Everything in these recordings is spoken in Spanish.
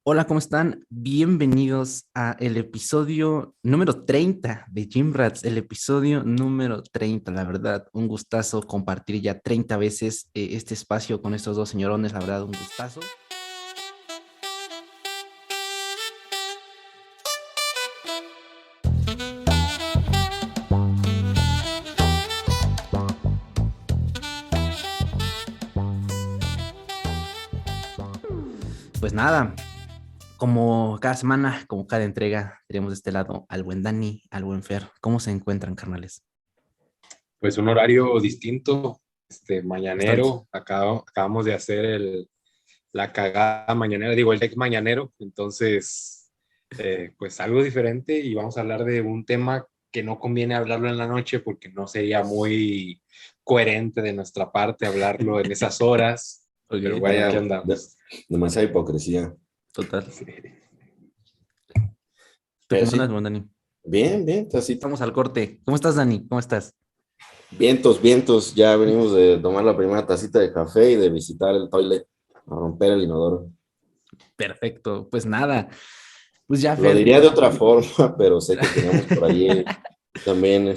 Hola, ¿cómo están? Bienvenidos a el episodio número 30 de Gym Rats, el episodio número 30. La verdad, un gustazo compartir ya 30 veces este espacio con estos dos señorones, la verdad, un gustazo. Pues nada, como cada semana, como cada entrega, tenemos de este lado al buen Dani, al buen Fer. ¿Cómo se encuentran, carnales? Pues un horario distinto, Bastante. mañanero. Acabamos de hacer la cagada mañanera, digo, el deck mañanero. Entonces, pues algo diferente y vamos a hablar de un tema que no conviene hablarlo en la noche porque no sería muy coherente de nuestra parte hablarlo en esas horas. Pero Ok, bueno, aquí Vaya, andamos. demasiada hipocresía. total. Sí. ¿Tú Pero cómo andas, sí, buen Dani? bien, así. Vamos al corte. ¿Cómo estás, Dani? ¿Cómo estás? Vientos. Ya venimos de tomar la primera tacita de café y de visitar el toilet, a romper el inodoro. Perfecto. Pues nada, pues ya, Lo Fer. diría de otra forma, pero sé que tenemos por allí también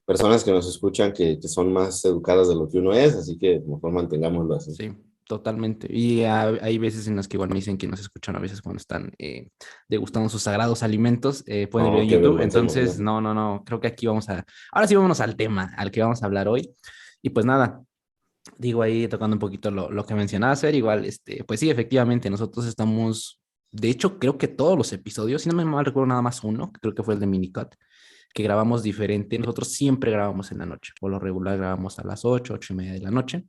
personas que nos escuchan que son más educadas de lo que uno es, así que mejor mantengámoslo así. Sí, totalmente. Y hay veces en las que igual me dicen que nos escuchan a veces cuando están degustando sus sagrados alimentos, pueden ir Oh, en qué YouTube. vergüenza Entonces, ajena. no, creo que aquí ahora sí vámonos al tema, al que vamos a hablar hoy. Y pues nada, digo ahí tocando un poquito lo que mencionaba Ser, igual, pues sí, efectivamente, nosotros estamos, de hecho, creo que todos los episodios, si no me mal recuerdo nada más uno, que creo que fue el de Minicut, que grabamos diferente. Nosotros siempre grabamos en la noche, por lo regular grabamos a las 8:30 de la noche.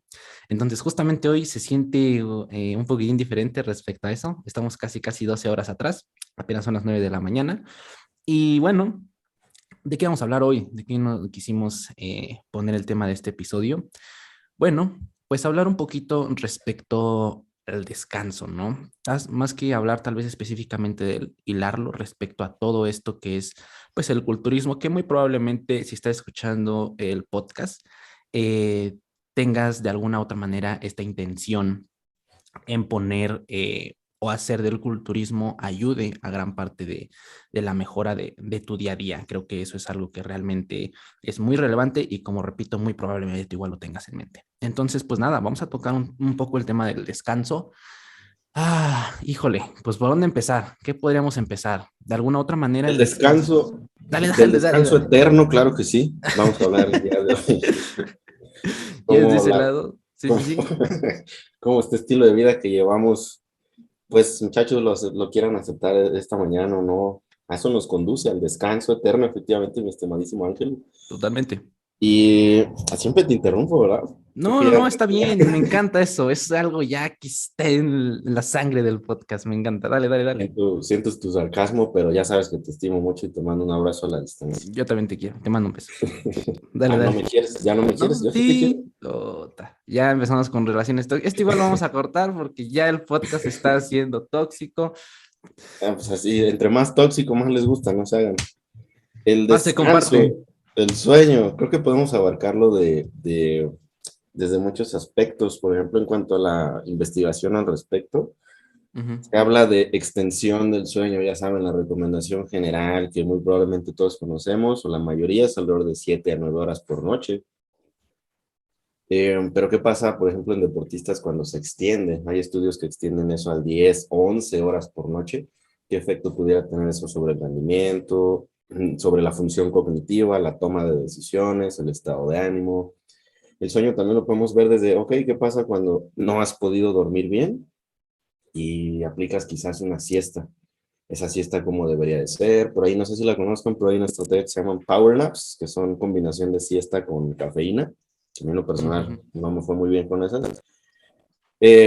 Entonces, justamente hoy se siente un poquitín diferente respecto a eso. Estamos casi 12 horas atrás, apenas son las 9 de la mañana. Y bueno, ¿de qué vamos a hablar hoy? ¿De qué nos quisimos poner el tema de este episodio? Bueno, pues hablar un poquito respecto al descanso, ¿no? Más que hablar tal vez específicamente del hilarlo respecto a todo esto que es, pues, el culturismo, que muy probablemente si estás escuchando el podcast, eh, tengas de alguna u otra manera esta intención en poner o hacer del culturismo ayude a gran parte de la mejora de tu día a día. Creo que eso es algo que realmente es muy relevante y como repito, muy probablemente tú igual lo tengas en mente. Entonces, pues nada, vamos a tocar un poco el tema del descanso. Híjole, pues ¿por dónde empezar? ¿Qué podríamos empezar? De alguna otra manera El el descanso. descanso, Dale, del dale, dale, descanso dale. eterno, claro que sí. Vamos a hablar el día de hoy. Y es de Cómo, ese lado. Sí, cómo, sí, sí. cómo este estilo de vida que llevamos. Pues muchachos, lo quieran aceptar esta mañana o no, a eso nos conduce al descanso eterno, efectivamente, mi estimadísimo Ángel. Totalmente. Y siempre te interrumpo, ¿verdad? Tú No, que no, ya no, está bien, me encanta eso, es algo ya que está en la sangre del podcast, me encanta, dale, dale, dale. sientes tu sarcasmo, pero ya sabes que te estimo mucho y te mando un abrazo a la distancia. Yo también te quiero, te mando un beso. Dale, Ah, no dale. me quieres, ya no me quieres, No, yo sí te quiero. sí, ya empezamos con relaciones tóxicas. Esto igual lo vamos a cortar porque ya el podcast está siendo tóxico. Ah, pues así, entre más tóxico, más les gusta, no se hagan. El Más se descanso, comparte. el sueño, creo que podemos abarcarlo desde muchos aspectos, por ejemplo, en cuanto a la investigación al respecto. Ujú. Se habla de extensión del sueño, ya saben, la recomendación general que muy probablemente todos conocemos, o la mayoría es alrededor de 7 a 9 horas por noche. Pero ¿qué pasa, por ejemplo, en deportistas cuando se extiende? Hay estudios que extienden eso a 10 o 11 horas por noche. ¿Qué efecto pudiera tener eso sobre el rendimiento, sobre la función cognitiva, la toma de decisiones, el estado de ánimo? El sueño también lo podemos ver desde, ok, ¿qué pasa cuando no has podido dormir bien y aplicas quizás una siesta? Esa siesta como debería de ser. Por ahí, no sé si la conozcan, pero hay una estrategia que se llaman power naps, que son combinación de siesta con cafeína. Que a mí en lo personal Ujú. no me fue muy bien con esas.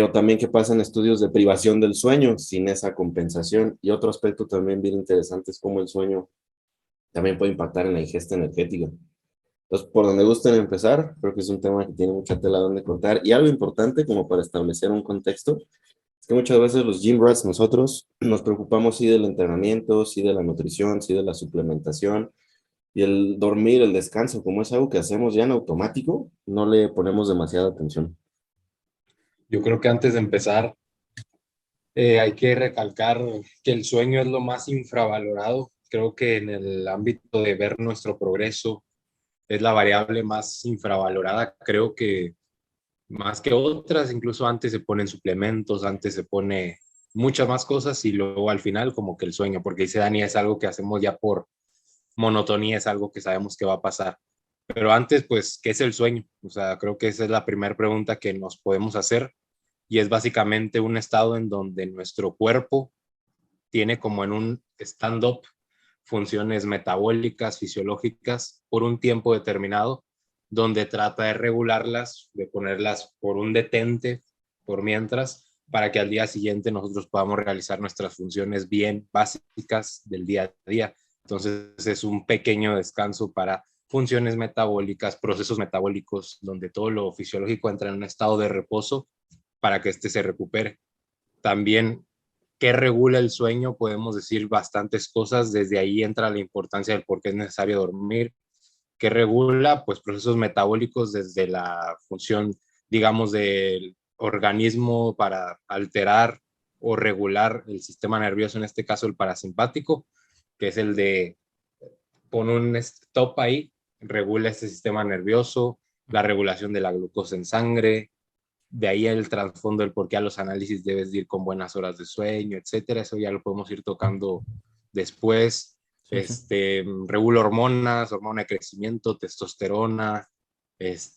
O también que pasan estudios de privación del sueño sin esa compensación. Y otro aspecto también bien interesante es cómo el sueño también puede impactar en la ingesta energética. Entonces, por donde gusten empezar, creo que es un tema que tiene mucha tela donde contar. Y algo importante como para establecer un contexto, es que muchas veces los gym rats, nosotros nos preocupamos sí del entrenamiento, sí de la nutrición, sí de la suplementación, y el dormir, el descanso, como es algo que hacemos ya en automático, no le ponemos demasiada atención. Yo creo que antes de empezar, Hay que recalcar que el sueño es lo más infravalorado. Creo que en el ámbito de ver nuestro progreso es la variable más infravalorada. Creo que más que otras, incluso antes se ponen suplementos, antes se pone muchas más cosas y luego al final como que el sueño, porque dice Dani, es algo que hacemos ya por monotonía, es algo que sabemos que va a pasar. Pero antes, pues, ¿qué es el sueño? O sea, creo que esa es la primera pregunta que nos podemos hacer y es básicamente un estado en donde nuestro cuerpo tiene como en un stand-up funciones metabólicas, fisiológicas, por un tiempo determinado, donde trata de regularlas, de ponerlas por un detente, por mientras, para que al día siguiente nosotros podamos realizar nuestras funciones bien básicas del día a día. Entonces es un pequeño descanso para funciones metabólicas, procesos metabólicos, donde todo lo fisiológico entra en un estado de reposo para que éste se recupere. También, ¿qué regula el sueño? Podemos decir bastantes cosas. Desde ahí entra la importancia del por qué es necesario dormir. ¿Qué regula? Pues procesos metabólicos desde la función, digamos, del organismo para alterar o regular el sistema nervioso, en este caso el parasimpático, que es el de poner un stop ahí, regula este sistema nervioso, la regulación de la glucosa en sangre, de ahí el trasfondo del por qué a los análisis debes ir con buenas horas de sueño, etcétera. Eso ya lo podemos ir tocando después. Sí, sí. Regula hormonas, hormona de crecimiento, testosterona,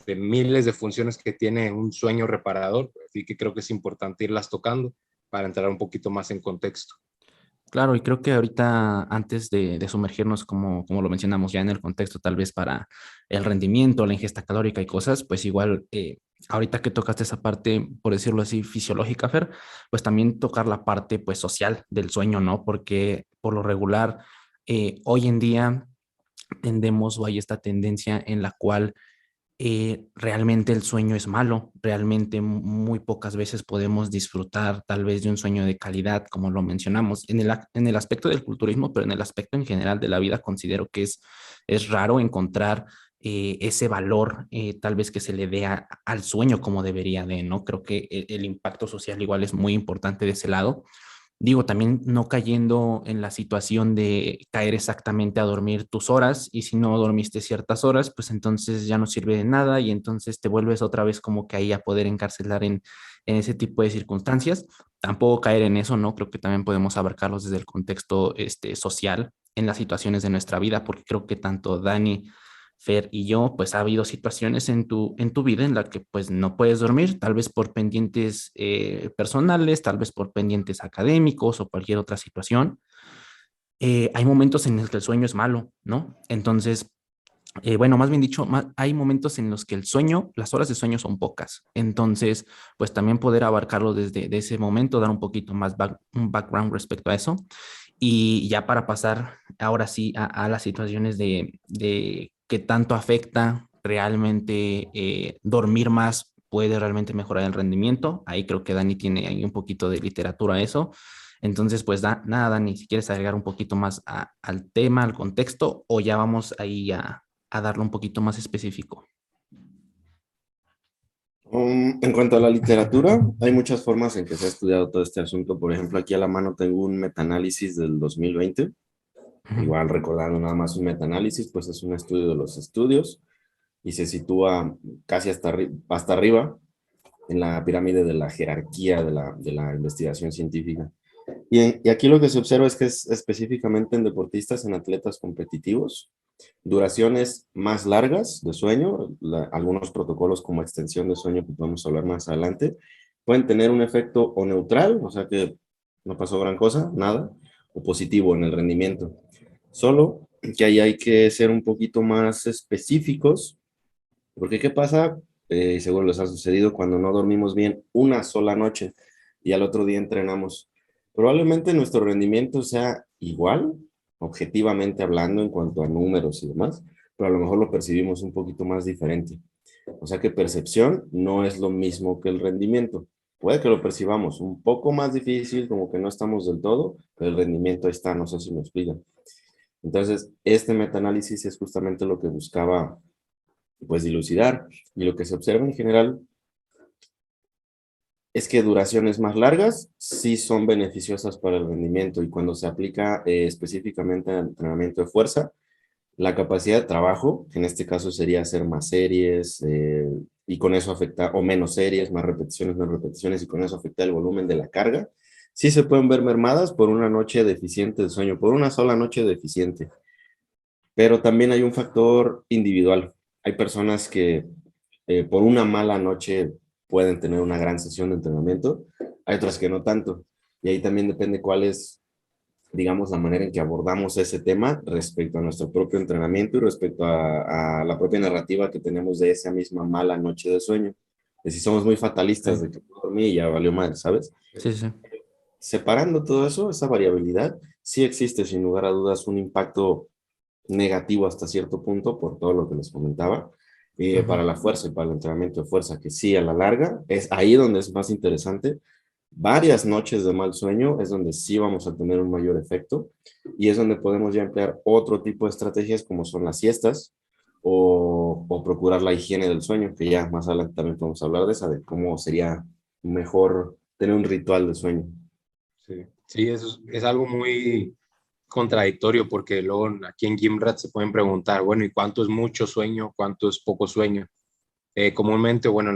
miles de funciones que tiene un sueño reparador, así que creo que es importante irlas tocando para entrar un poquito más en contexto. Claro, y creo que ahorita, antes de sumergirnos, como lo mencionamos ya en el contexto, tal vez para el rendimiento, la ingesta calórica y cosas, pues igual, ahorita que tocaste esa parte, por decirlo así, fisiológica, Fer, pues también tocar la parte, pues, social del sueño, ¿no? Porque por lo regular, hoy en día tendemos o hay esta tendencia en la cual realmente el sueño es malo, realmente muy pocas veces podemos disfrutar tal vez de un sueño de calidad, como lo mencionamos, en el aspecto del culturismo, pero en el aspecto en general de la vida considero que es raro encontrar ese valor tal vez que se le dé al sueño como debería de, ¿no? Creo que el impacto social igual es muy importante de ese lado. Digo, también no cayendo en la situación de caer exactamente a dormir tus horas y si no dormiste ciertas horas, pues entonces ya no sirve de nada y entonces te vuelves otra vez como que ahí a poder encarcelar en ese tipo de circunstancias. Tampoco caer en eso, ¿no? Creo que también podemos abarcarlos desde el contexto social en las situaciones de nuestra vida, porque creo que tanto Dani, Fer y yo, pues ha habido situaciones en tu vida en la que pues no puedes dormir, tal vez por pendientes personales, tal vez por pendientes académicos o cualquier otra situación. Hay momentos en los que el sueño es malo, ¿no? Entonces, bueno, más bien dicho, hay momentos en los que el sueño, las horas de sueño son pocas. Entonces, pues también poder abarcarlo desde de ese momento, dar un poquito más un background respecto a eso. Y ya para pasar ahora sí a las situaciones de qué tanto afecta realmente dormir más puede realmente mejorar el rendimiento. Ahí creo que Dani tiene ahí un poquito de literatura a eso. Entonces, pues nada, Dani, si quieres agregar un poquito más al tema, al contexto, o ya vamos ahí a darle un poquito más específico. En cuanto a la literatura, hay muchas formas en que se ha estudiado todo este asunto. Por ejemplo, aquí a la mano tengo un metaanálisis del 2020. Igual recordando nada más un metaanálisis, pues es un estudio de los estudios y se sitúa casi hasta arriba en la pirámide de la jerarquía de la investigación científica. Y aquí lo que se observa es que es específicamente en deportistas, en atletas competitivos, duraciones más largas de sueño, algunos protocolos como extensión de sueño que podemos hablar más adelante, pueden tener un efecto o neutral, o sea que no pasó gran cosa, nada, o positivo en el rendimiento. Solo que ahí hay que ser un poquito más específicos, porque ¿qué pasa? Seguro les ha sucedido cuando no dormimos bien una sola noche y al otro día entrenamos. Probablemente nuestro rendimiento sea igual, objetivamente hablando, en cuanto a números y demás, pero a lo mejor lo percibimos un poquito más diferente. O sea que percepción no es lo mismo que el rendimiento. Puede que lo percibamos un poco más difícil, como que no estamos del todo, pero el rendimiento ahí está, no sé si me explican. Entonces, este metaanálisis es justamente lo que buscaba, pues, dilucidar, y lo que se observa en general Es que duraciones más largas sí son beneficiosas para el rendimiento y cuando se aplica específicamente al entrenamiento de fuerza, la capacidad de trabajo, que en este caso sería hacer más series y con eso afecta, o menos series, más repeticiones, menos repeticiones y con eso afecta el volumen de la carga, sí se pueden ver mermadas por una noche deficiente de sueño, por una sola noche deficiente. Pero también hay un factor individual. Hay personas que por una mala noche pueden tener una gran sesión de entrenamiento, hay otras que no tanto. Y ahí también depende cuál es, digamos, la manera en que abordamos ese tema respecto a nuestro propio entrenamiento y respecto a la propia narrativa que tenemos de esa misma mala noche de sueño. Que si somos muy fatalistas de que no dormí y ya valió mal, ¿sabes? Sí, sí. Separando todo eso, esa variabilidad, sí existe sin lugar a dudas un impacto negativo hasta cierto punto por todo lo que les comentaba, Ujú. para la fuerza y para el entrenamiento de fuerza, que sí, a la larga, es ahí donde es más interesante. Varias noches de mal sueño es donde sí vamos a tener un mayor efecto y es donde podemos ya emplear otro tipo de estrategias como son las siestas o procurar la higiene del sueño, que ya más adelante también podemos hablar de esa, de cómo sería mejor tener un ritual de sueño. Sí, sí, es algo muy contradictorio porque luego aquí en Gimrat se pueden preguntar, bueno, ¿y cuánto es mucho sueño? ¿Cuánto es poco sueño? Comúnmente, bueno,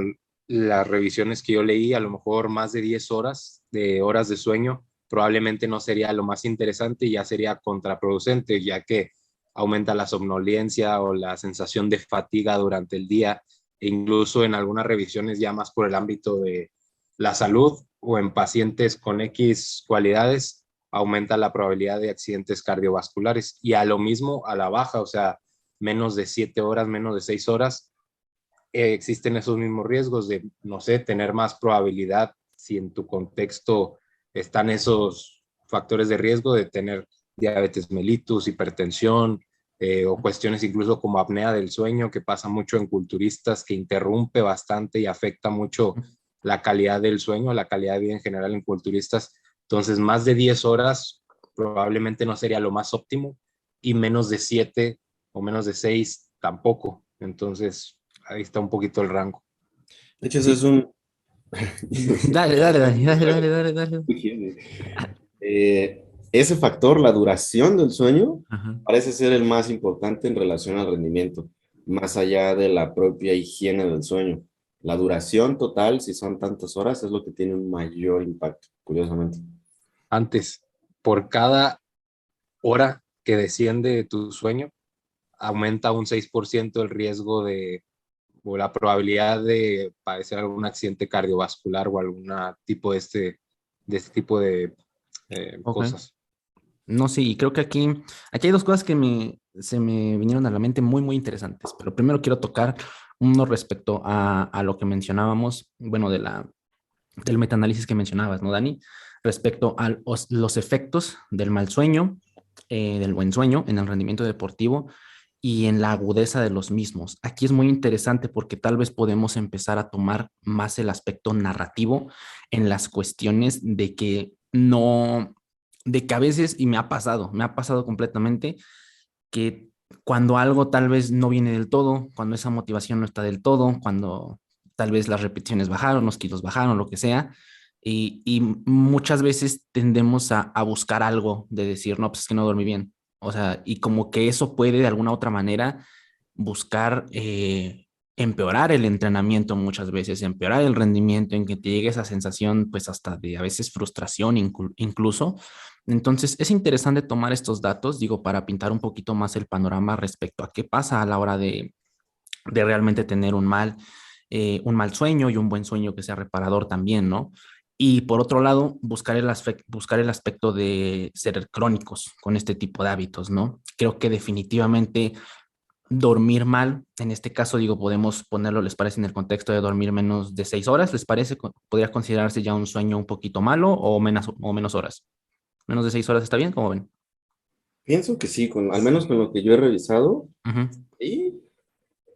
las revisiones que yo leí, a lo mejor más de 10 horas de sueño, probablemente no sería lo más interesante y ya sería contraproducente, ya que aumenta la somnolencia o la sensación de fatiga durante el día, e incluso en algunas revisiones ya más por el ámbito de la salud o en pacientes con X cualidades, aumenta la probabilidad de accidentes cardiovasculares y a lo mismo a la baja, o sea, menos de 7 horas, menos de 6 horas existen esos mismos riesgos de, no sé, tener más probabilidad si en tu contexto están esos factores de riesgo de tener diabetes mellitus, hipertensión o cuestiones incluso como apnea del sueño que pasa mucho en culturistas, que interrumpe bastante y afecta mucho la calidad del sueño, la calidad de vida en general en culturistas. Entonces, más de 10 horas probablemente no sería lo más óptimo y menos de 7 o menos de 6 tampoco. Entonces, ahí está un poquito el rango. De hecho, eso es Sí. un... Dale, dale, dale, dale, dale, dale, dale. Ese factor, la duración del sueño, Ajá. parece ser el más importante en relación al rendimiento, más allá de la propia higiene del sueño. La duración total, si son tantas horas, es lo que tiene un mayor impacto, curiosamente. Antes, por cada hora que desciende tu sueño, aumenta un 6% el riesgo de, o la probabilidad de padecer algún accidente cardiovascular o algún tipo de este tipo de Ok. cosas. No, sí, creo que aquí hay dos cosas que se me vinieron a la mente muy, muy interesantes, pero primero quiero tocar uno respecto a lo que mencionábamos, bueno, del metaanálisis que mencionabas, ¿no, Dani? Respecto a los efectos del mal sueño, del buen sueño en el rendimiento deportivo y en la agudeza de los mismos. Aquí es muy interesante porque tal vez podemos empezar a tomar más el aspecto narrativo en las cuestiones de que no, de que a veces, y me ha pasado completamente, que cuando algo tal vez no viene del todo, cuando esa motivación no está del todo, cuando tal vez las repeticiones bajaron, los kilos bajaron, lo que sea, y muchas veces tendemos a buscar algo de decir, no, pues es que no dormí bien. O sea, y como que eso puede de alguna otra manera buscar empeorar el entrenamiento muchas veces, empeorar el rendimiento, en que te llegue esa sensación, pues hasta de a veces frustración incluso. Entonces, es interesante tomar estos datos, digo, para pintar un poquito más el panorama respecto a qué pasa a la hora de realmente tener un mal sueño y un buen sueño que sea reparador también, ¿no? Y por otro lado, buscar el aspecto de ser crónicos con este tipo de hábitos, ¿no? Creo que definitivamente dormir mal, en este caso digo, podemos ponerlo, ¿les parece en el contexto de dormir menos de 6 horas? ¿Les parece? ¿Podría considerarse ya un sueño un poquito malo o menos horas? ¿Menos de 6 horas está bien? ¿Cómo ven? Pienso que sí, al menos con lo que yo he revisado, Ujú. sí,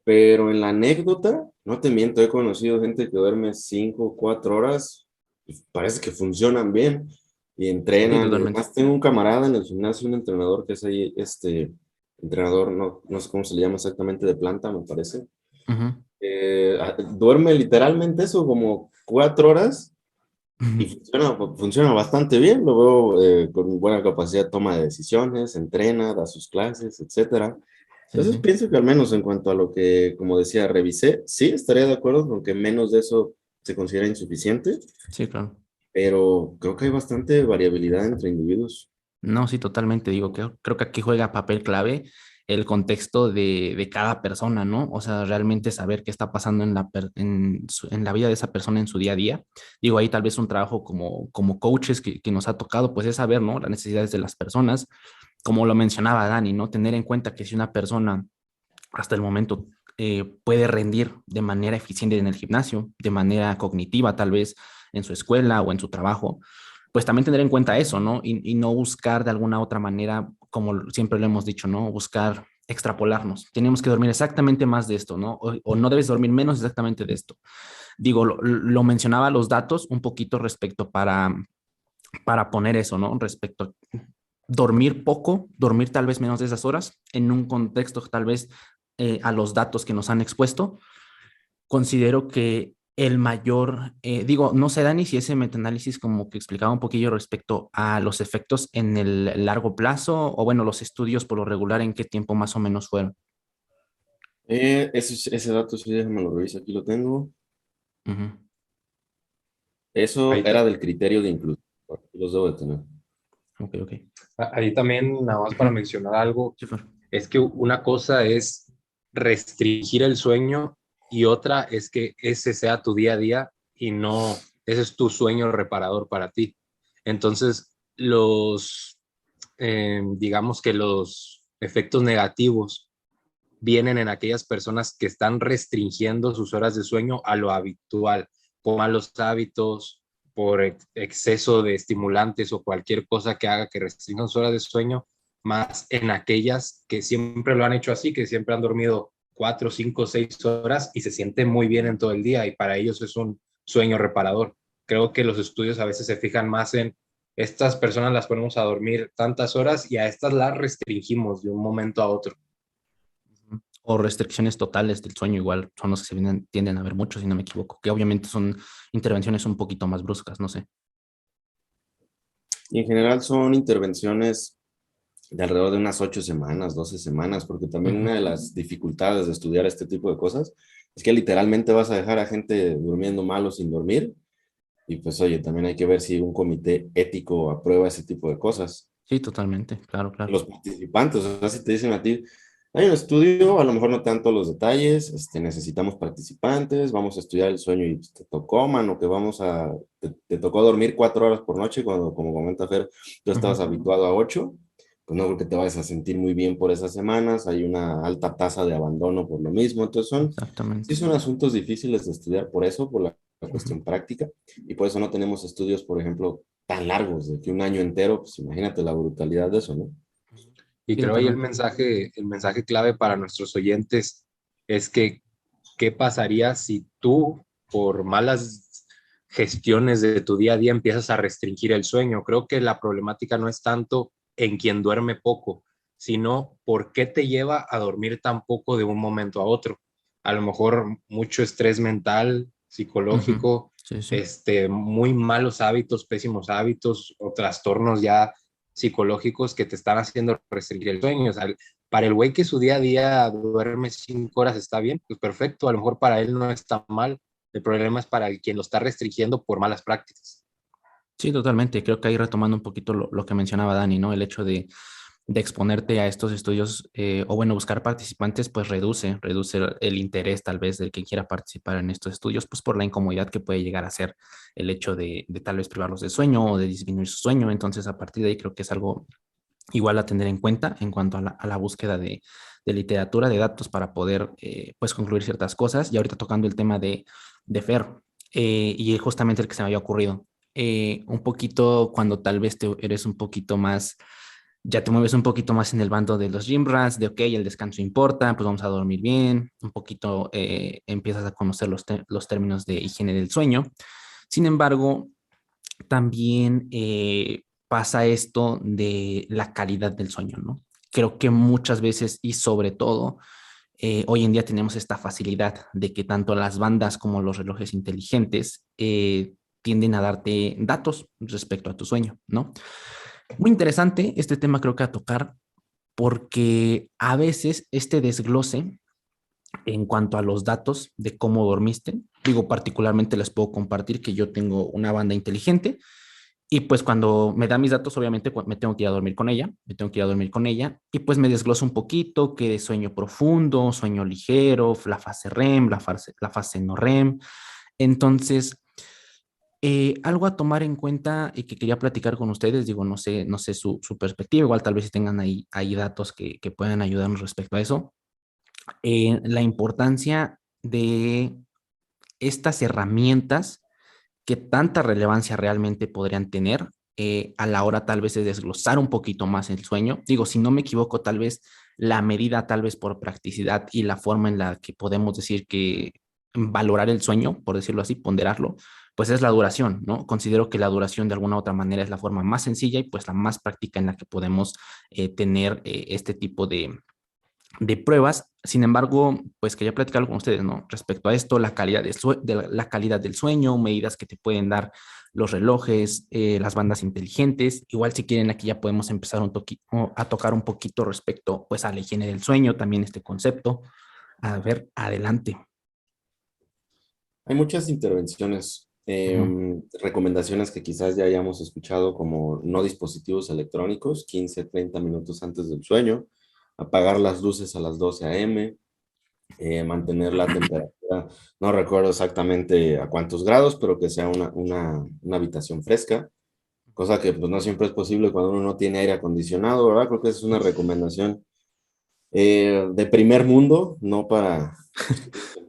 pero en la anécdota, no te miento, he conocido gente que duerme 5 o 4 horas y parece que funcionan bien y Sí, entrenan y totalmente. demás. Tengo un camarada en el gimnasio, un entrenador que es ahí, entrenador, no sé cómo se le llama exactamente, de planta, me parece. Ujú. Duerme literalmente eso, como 4 horas Y funciona bastante bien, lo veo con buena capacidad de toma de decisiones, entrena, da sus clases, etcétera. Sí, Entonces sí, pienso que al menos en cuanto a lo que, como decía, revisé, sí, estaría de acuerdo con que menos de eso se considera insuficiente, sí, claro. pero creo que hay bastante variabilidad entre individuos. No, sí, totalmente. Digo, que creo que aquí juega papel clave el contexto de cada persona, ¿no? O sea, realmente saber qué está pasando en la vida de esa persona en su día a día. Digo, ahí tal vez un trabajo como coaches que nos ha tocado, pues es saber, ¿no? Las necesidades de las personas, como lo mencionaba Dani, ¿no? Tener en cuenta que si una persona hasta el momento puede rendir de manera eficiente en el gimnasio, de manera cognitiva tal vez en su escuela o en su trabajo, pues también tener en cuenta eso, ¿no? Y no buscar de alguna otra manera, como siempre lo hemos dicho, ¿no? Buscar extrapolarnos. Tenemos que dormir exactamente más de esto, ¿no? O no debes dormir menos exactamente de esto. Digo, lo mencionaba los datos un poquito respecto para poner eso, ¿no? Respecto a dormir poco, dormir tal vez menos de esas horas, en un contexto tal vez a los datos que nos han expuesto, considero que el mayor, digo, no sé, Dani, si ese metaanálisis como que explicaba un poquillo respecto a los efectos en el largo plazo, o bueno, los estudios por lo regular, en qué tiempo más o menos fueron. Ese dato, sí, déjame lo reviso, aquí lo tengo. Ujú. Eso Ahí, era del criterio de inclusión, aquí los debo de tener. Ok, ok. ahí también, nada más para Ujú. mencionar algo, Sí, Fer. es que una cosa es restringir el sueño y otra es que ese sea tu día a día y no, ese es tu sueño reparador para ti. Entonces, digamos que los efectos negativos vienen en aquellas personas que están restringiendo sus horas de sueño a lo habitual, por malos hábitos, por exceso de estimulantes o cualquier cosa que haga que restringan sus horas de sueño, más en aquellas que siempre lo han hecho así, que siempre han dormido 4, 5, 6 horas y se sienten muy bien en todo el día y para ellos es un sueño reparador. Creo que los estudios a veces se fijan más en estas personas las ponemos a dormir tantas horas y a estas las restringimos de un momento a otro. O restricciones totales del sueño, igual son los que tienden a ver mucho, si no me equivoco, que obviamente son intervenciones un poquito más bruscas, no sé. Y en general son intervenciones de alrededor de unas 8 semanas, 12 semanas, porque también Ujú. una de las dificultades de estudiar este tipo de cosas es que literalmente vas a dejar a gente durmiendo mal o sin dormir. Y pues oye, también hay que ver si un comité ético aprueba ese tipo de cosas. Sí, totalmente, claro, claro. Los participantes, o sea, si te dicen a ti, hay un estudio, a lo mejor no tanto los detalles, necesitamos participantes, vamos a estudiar el sueño y te tocó, mano, que te tocó dormir 4 horas por noche cuando, como comenta Fer, tú estabas Ujú. habituado a 8, pues no creo que te vayas a sentir muy bien por esas semanas, hay una alta tasa de abandono por lo mismo, entonces sí Exactamente. son asuntos difíciles de estudiar por eso, por la Ujú. cuestión práctica, y por eso no tenemos estudios, por ejemplo, tan largos, de que un año entero, pues imagínate la brutalidad de eso, ¿no? Y Sí, creo ahí totalmente. el mensaje clave para nuestros oyentes es que, ¿qué pasaría si tú, por malas gestiones de tu día a día, empiezas a restringir el sueño? Creo que la problemática no es tanto en quien duerme poco, sino por qué te lleva a dormir tan poco de un momento a otro. A lo mejor mucho estrés mental, Ujú. psicológico, Sí, sí. muy malos hábitos, pésimos hábitos o trastornos ya psicológicos que te están haciendo restringir el sueño. O sea, para el güey que su día a día duerme 5 horas está bien, pues perfecto, a lo mejor para él no está mal. El problema es para el quien lo está restringiendo por malas prácticas. Sí, totalmente. Creo que ahí retomando un poquito lo que mencionaba Dani, ¿no? El hecho de exponerte a estos estudios o bueno, buscar participantes, pues reduce el interés tal vez del que quiera participar en estos estudios, pues por la incomodidad que puede llegar a ser el hecho de tal vez privarlos de sueño o de disminuir su sueño. Entonces, a partir de ahí creo que es algo igual a tener en cuenta en cuanto a la búsqueda de literatura, de datos para poder pues concluir ciertas cosas. Y ahorita tocando el tema de Fer, y justamente el que se me había ocurrido, un poquito cuando tal vez eres un poquito más, ya te mueves un poquito más en el bando de los gym rats, de ok, el descanso importa, pues vamos a dormir bien, un poquito empiezas a conocer los términos de higiene del sueño. Sin embargo, también pasa esto de la calidad del sueño, ¿no? Creo que muchas veces y sobre todo hoy en día tenemos esta facilidad de que tanto las bandas como los relojes inteligentes tienden a darte datos respecto a tu sueño, ¿no? Muy interesante este tema creo que a tocar porque a veces este desglose en cuanto a los datos de cómo dormiste, digo, particularmente les puedo compartir que yo tengo una banda inteligente y pues cuando me da mis datos, obviamente me tengo que ir a dormir con ella, me tengo que ir a dormir con ella y pues me desglosa un poquito que de sueño profundo, sueño ligero, la fase REM, la fase no REM. Entonces, algo a tomar en cuenta y que quería platicar con ustedes, digo, no sé su perspectiva, igual tal vez si tengan ahí datos que puedan ayudarnos respecto a eso, la importancia de estas herramientas que tanta relevancia realmente podrían tener a la hora tal vez de desglosar un poquito más el sueño. Digo, si no me equivoco, tal vez la medida, tal vez por practicidad y la forma en la que podemos decir que valorar el sueño, por decirlo así, ponderarlo, pues es la duración, ¿no? Considero que la duración de alguna u otra manera es la forma más sencilla y pues la más práctica en la que podemos tener este tipo de pruebas. Sin embargo, pues quería platicar con ustedes, ¿no? Respecto a esto, la calidad, la calidad del sueño, medidas que te pueden dar los relojes, las bandas inteligentes. Igual si quieren, aquí ya podemos empezar a tocar un poquito respecto pues a la higiene del sueño, también este concepto. A ver, adelante. Hay muchas intervenciones, Ujú. recomendaciones que quizás ya hayamos escuchado, como no dispositivos electrónicos, 15, 30 minutos antes del sueño, apagar las luces a las 12 a.m., mantener la temperatura, no recuerdo exactamente a cuántos grados, pero que sea una habitación fresca, cosa que pues no siempre es posible cuando uno no tiene aire acondicionado, ¿verdad? Creo que esa es una recomendación de primer mundo, no para...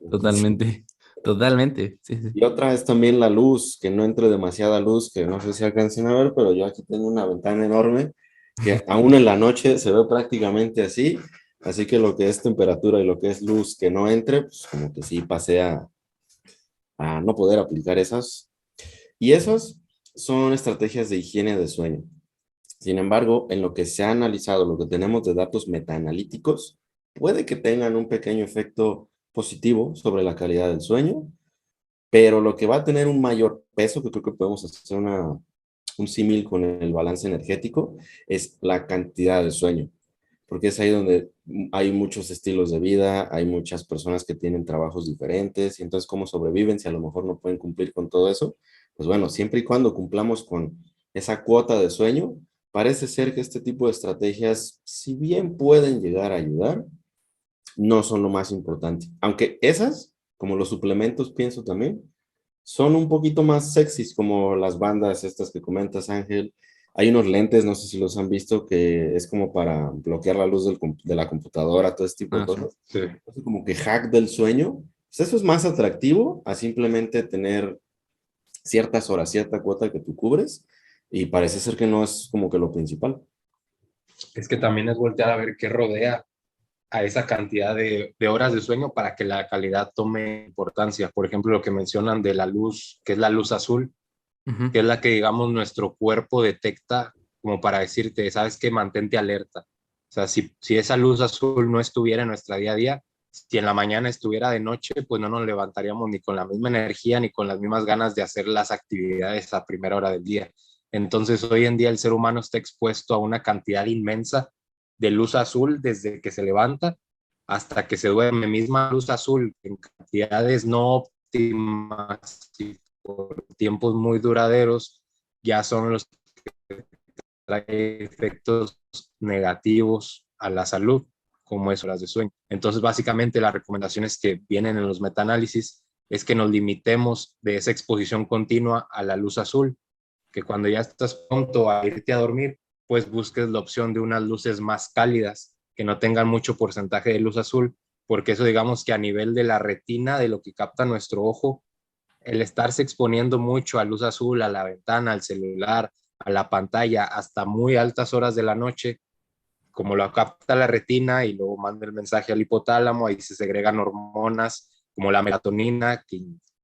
Totalmente, totalmente. Sí, sí. Y otra es también la luz, que no entre demasiada luz, que no sé si alcancen a ver, pero yo aquí tengo una ventana enorme que aún en la noche se ve prácticamente así, así que lo que es temperatura y lo que es luz que no entre, pues como que sí pasé a no poder aplicar esas. Y esas son estrategias de higiene de sueño. Sin embargo, en lo que se ha analizado, lo que tenemos de datos metaanalíticos, puede que tengan un pequeño efecto positivo sobre la calidad del sueño, pero lo que va a tener un mayor peso, que creo que podemos hacer un símil con el balance energético, es la cantidad de sueño, porque es ahí donde hay muchos estilos de vida, hay muchas personas que tienen trabajos diferentes, y entonces cómo sobreviven si a lo mejor no pueden cumplir con todo eso. Pues bueno, siempre y cuando cumplamos con esa cuota de sueño, parece ser que este tipo de estrategias, si bien pueden llegar a ayudar, no son lo más importante. Aunque esas, como los suplementos, pienso también, son un poquito más sexys, como las bandas estas que comentas, Ángel. Hay unos lentes, no sé si los han visto, que es como para bloquear la luz de la computadora, todo este tipo de Ah, sí. cosas. Sí. Entonces, como que hack del sueño. Pues eso es más atractivo a simplemente tener ciertas horas, cierta cuota que tú cubres, y parece ser que no es como que lo principal. Es que también es voltear a ver qué rodea a esa cantidad de horas de sueño para que la calidad tome importancia. Por ejemplo, lo que mencionan de la luz, que es la luz azul, Ujú. que es la que, digamos, nuestro cuerpo detecta como para decirte, sabes que mantente alerta. O sea, si esa luz azul no estuviera en nuestra día a día, si en la mañana estuviera de noche, pues no nos levantaríamos ni con la misma energía ni con las mismas ganas de hacer las actividades a primera hora del día. Entonces, hoy en día el ser humano está expuesto a una cantidad inmensa de luz azul desde que se levanta hasta que se duerme. Misma luz azul en cantidades no óptimas y por tiempos muy duraderos ya son los que traen efectos negativos a la salud, como es horas de sueño. Entonces, básicamente, las recomendaciones que vienen en los metaanálisis es que nos limitemos de esa exposición continua a la luz azul, que cuando ya estás pronto a irte a dormir, pues busques la opción de unas luces más cálidas, que no tengan mucho porcentaje de luz azul, porque eso digamos que a nivel de la retina, de lo que capta nuestro ojo, el estarse exponiendo mucho a luz azul, a la ventana, al celular, a la pantalla, hasta muy altas horas de la noche, como lo capta la retina y luego manda el mensaje al hipotálamo, ahí se segregan hormonas como la melatonina,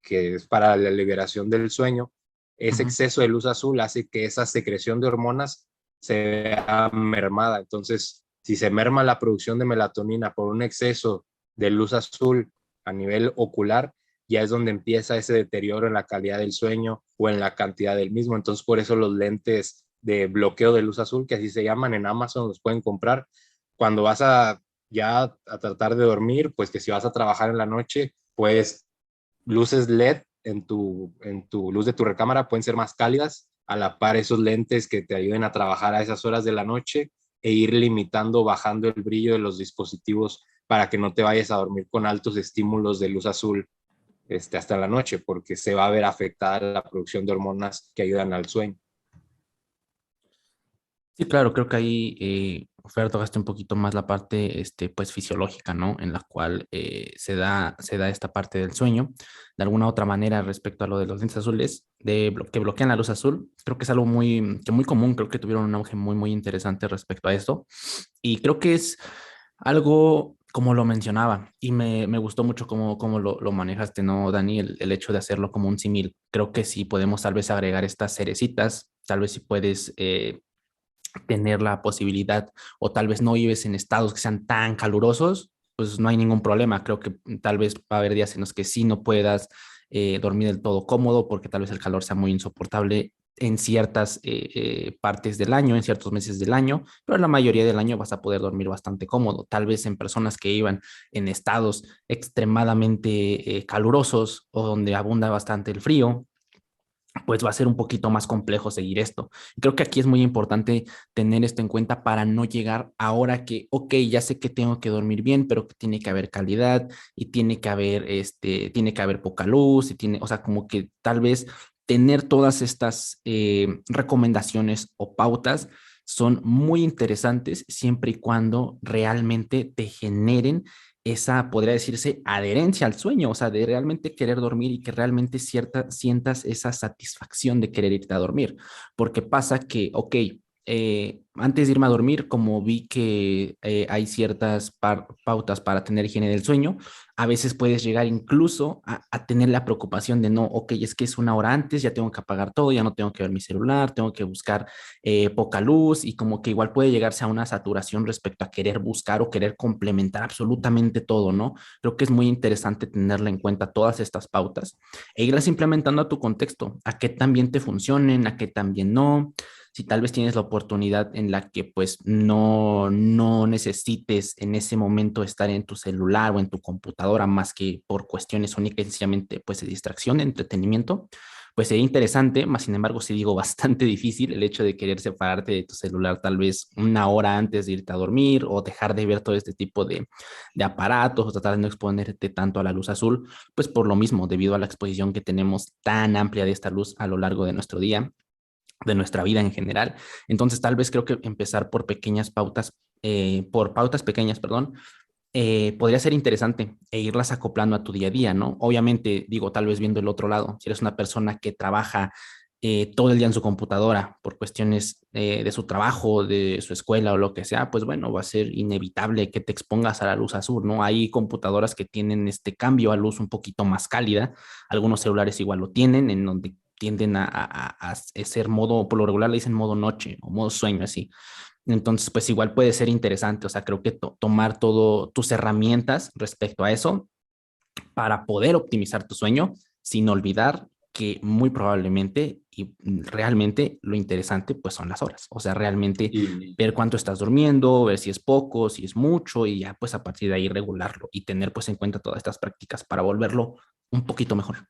que es para la liberación del sueño. Ese Ujú. exceso de luz azul hace que esa secreción de hormonas se vea mermada. Entonces, si se merma la producción de melatonina por un exceso de luz azul a nivel ocular, ya es donde empieza ese deterioro en la calidad del sueño o en la cantidad del mismo. Entonces, por eso los lentes de bloqueo de luz azul, que así se llaman, en Amazon los pueden comprar. Cuando vas ya a tratar de dormir, pues que si vas a trabajar en la noche, pues luces LED en tu luz de tu recámara pueden ser más cálidas, a la par esos lentes que te ayuden a trabajar a esas horas de la noche e ir limitando, bajando el brillo de los dispositivos para que no te vayas a dormir con altos estímulos de luz azul hasta la noche, porque se va a ver afectada la producción de hormonas que ayudan al sueño. Sí, claro, creo que ahí, Fer, tocaste un poquito más la parte, pues, fisiológica, ¿no? En la cual se da esta parte del sueño. De alguna otra manera, respecto a lo de los lentes azules, que bloquean la luz azul, creo que es algo muy común, creo que tuvieron un auge muy interesante respecto a esto. Y creo que es algo, como lo mencionaba, y me gustó mucho cómo lo manejaste, ¿no, Dani? El hecho de hacerlo como un símil. Creo que sí podemos tal vez agregar estas cerecitas, tal vez si puedes tener la posibilidad, o tal vez no vives en estados que sean tan calurosos, pues no hay ningún problema. Creo que tal vez va a haber días en los que sí no puedas dormir del todo cómodo porque tal vez el calor sea muy insoportable en ciertas partes del año, en ciertos meses del año, pero la mayoría del año vas a poder dormir bastante cómodo. Tal vez en personas que iban en estados extremadamente calurosos o donde abunda bastante el frío, pues va a ser un poquito más complejo seguir esto. Creo que aquí es muy importante tener esto en cuenta para no llegar ahora que, ok, ya sé que tengo que dormir bien, pero que tiene que haber calidad y tiene que haber poca luz y o sea, como que tal vez tener todas estas recomendaciones o pautas son muy interesantes siempre y cuando realmente te generen esa, podría decirse, adherencia al sueño, o sea, de realmente querer dormir y que realmente sientas esa satisfacción de querer irte a dormir. Porque pasa que, ok, antes de irme a dormir, como vi que hay ciertas pautas para tener higiene del sueño, a veces puedes llegar incluso a tener la preocupación de no, ok, es que es una hora antes, ya tengo que apagar todo, ya no tengo que ver mi celular, tengo que buscar poca luz y como que igual puede llegarse a una saturación respecto a querer buscar o querer complementar absolutamente todo, ¿no? Creo que es muy interesante tenerla en cuenta todas estas pautas e irlas implementando a tu contexto, a qué también te funcionen, a qué también no. Si tal vez tienes la oportunidad en la que pues no necesites en ese momento estar en tu celular o en tu computadora más que por cuestiones únicas y sencillamente pues de distracción, de entretenimiento, pues sería interesante, más sin embargo, sí digo bastante difícil el hecho de querer separarte de tu celular tal vez una hora antes de irte a dormir o dejar de ver todo este tipo de aparatos o tratar de no exponerte tanto a la luz azul, pues por lo mismo, debido a la exposición que tenemos tan amplia de esta luz a lo largo de nuestro día, de nuestra vida en general. Entonces, tal vez creo que empezar por pautas pequeñas, perdón, podría ser interesante e irlas acoplando a tu día a día, ¿no? Obviamente, digo, tal vez viendo el otro lado, si eres una persona que trabaja todo el día en su computadora por cuestiones de su trabajo, de su escuela o lo que sea, pues bueno, va a ser inevitable que te expongas a la luz azul, ¿no? Hay computadoras que tienen este cambio a luz un poquito más cálida, algunos celulares igual lo tienen, en donde tienden a ser modo, por lo regular le dicen modo noche o modo sueño, así. Entonces, pues igual puede ser interesante, o sea, creo que tomar todo tus herramientas respecto a eso para poder optimizar tu sueño sin olvidar que muy probablemente y realmente lo interesante pues son las horas, o sea, realmente Y, ver cuánto estás durmiendo, ver si es poco, si es mucho y ya pues a partir de ahí regularlo y tener pues en cuenta todas estas prácticas para volverlo un poquito mejor.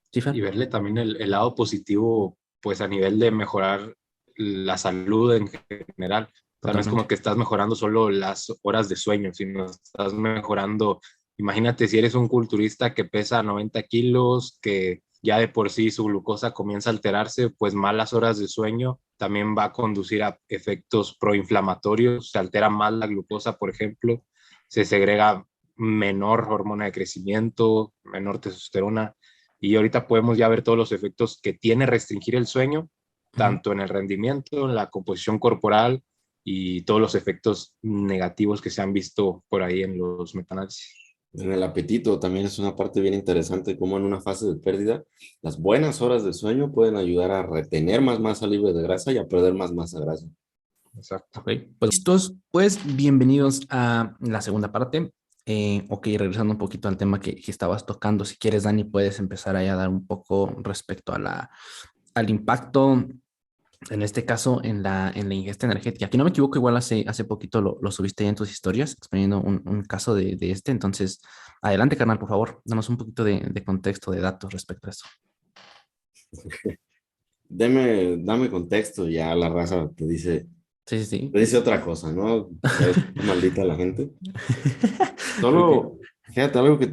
¿Sí, y Fer? verle también el lado positivo, pues a nivel de mejorar la salud en general. O sea, no es como Totalmente. que estás mejorando solo las horas de sueño, sino estás mejorando, imagínate si eres un culturista que pesa 90 kilos, que ya de por sí su glucosa comienza a alterarse, pues malas horas de sueño también va a conducir a efectos proinflamatorios, se altera más la glucosa, por ejemplo, se segrega menor hormona de crecimiento, menor testosterona, y ahorita podemos ya ver todos los efectos que tiene restringir el sueño, Ujú. tanto en el rendimiento, en la composición corporal y todos los efectos negativos que se han visto por ahí en los metaanálisis. En el apetito también es una parte bien interesante, como en una fase de pérdida, las buenas horas de sueño pueden ayudar a retener más masa libre de grasa y a perder más masa grasa. Exacto. Ok, pues listos, pues bienvenidos a la segunda parte. Ok, regresando un poquito al tema que estabas tocando, si quieres, Dani, puedes empezar ahí a dar un poco respecto a al impacto, en este caso, en la ingesta energética. Aquí no me equivoco, igual hace poquito lo subiste ahí en tus historias, exponiendo un caso de este. Entonces, adelante, carnal, por favor, danos un poquito de contexto, de datos respecto a eso. Dame contexto, ya la raza Sí, sí, te sí. dice otra cosa, ¿no? Ya es maldita la gente. Ok. Solo, fíjate, algo que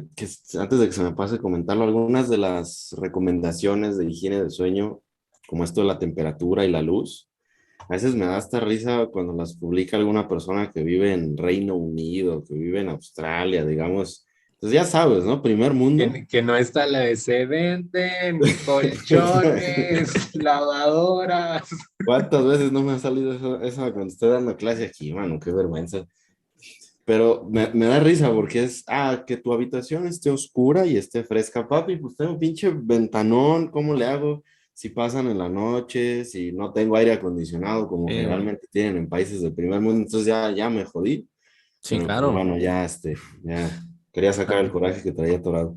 antes de que se me pase comentarlo, algunas de las recomendaciones de higiene del sueño, como esto de la temperatura y la luz, a veces me da hasta risa cuando las publica alguna persona que vive en Reino Unido, que vive en Australia, digamos. Pues ya sabes, ¿no? Primer mundo. Que no está la de se venden colchones, lavadoras. ¿Cuántas veces no me ha salido eso cuando estoy dando clase aquí, mano? Qué vergüenza. Pero me da risa porque que tu habitación esté oscura y esté fresca, papi, pues tengo un pinche ventanón, ¿cómo le hago? Si pasan en la noche, si no tengo aire acondicionado, como Eh, generalmente tienen en países del primer mundo, entonces ya me jodí. sí, Pero pues claro. bueno, ya quería sacar el Claro. coraje que traía atorado.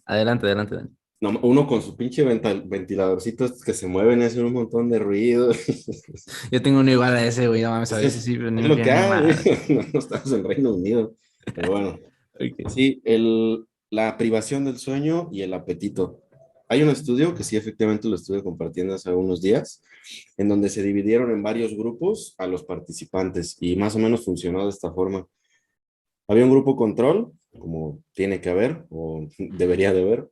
Adelante, adelante, Dani. No, uno con su pinche ventiladorcito estos que se mueven y hacen un montón de ruido. Yo tengo uno igual a ese, güey, no mames, a Eso veces sí, pero ni es me lo que fían ni hay. madre. No estamos en Reino Unido. Pero bueno. Ok. Sí, la privación del sueño y el apetito. Hay un estudio que sí, efectivamente lo estuve compartiendo hace unos días, en donde se dividieron en varios grupos a los participantes y más o menos funcionó de esta forma. Había un grupo control, como tiene que haber o debería de haber,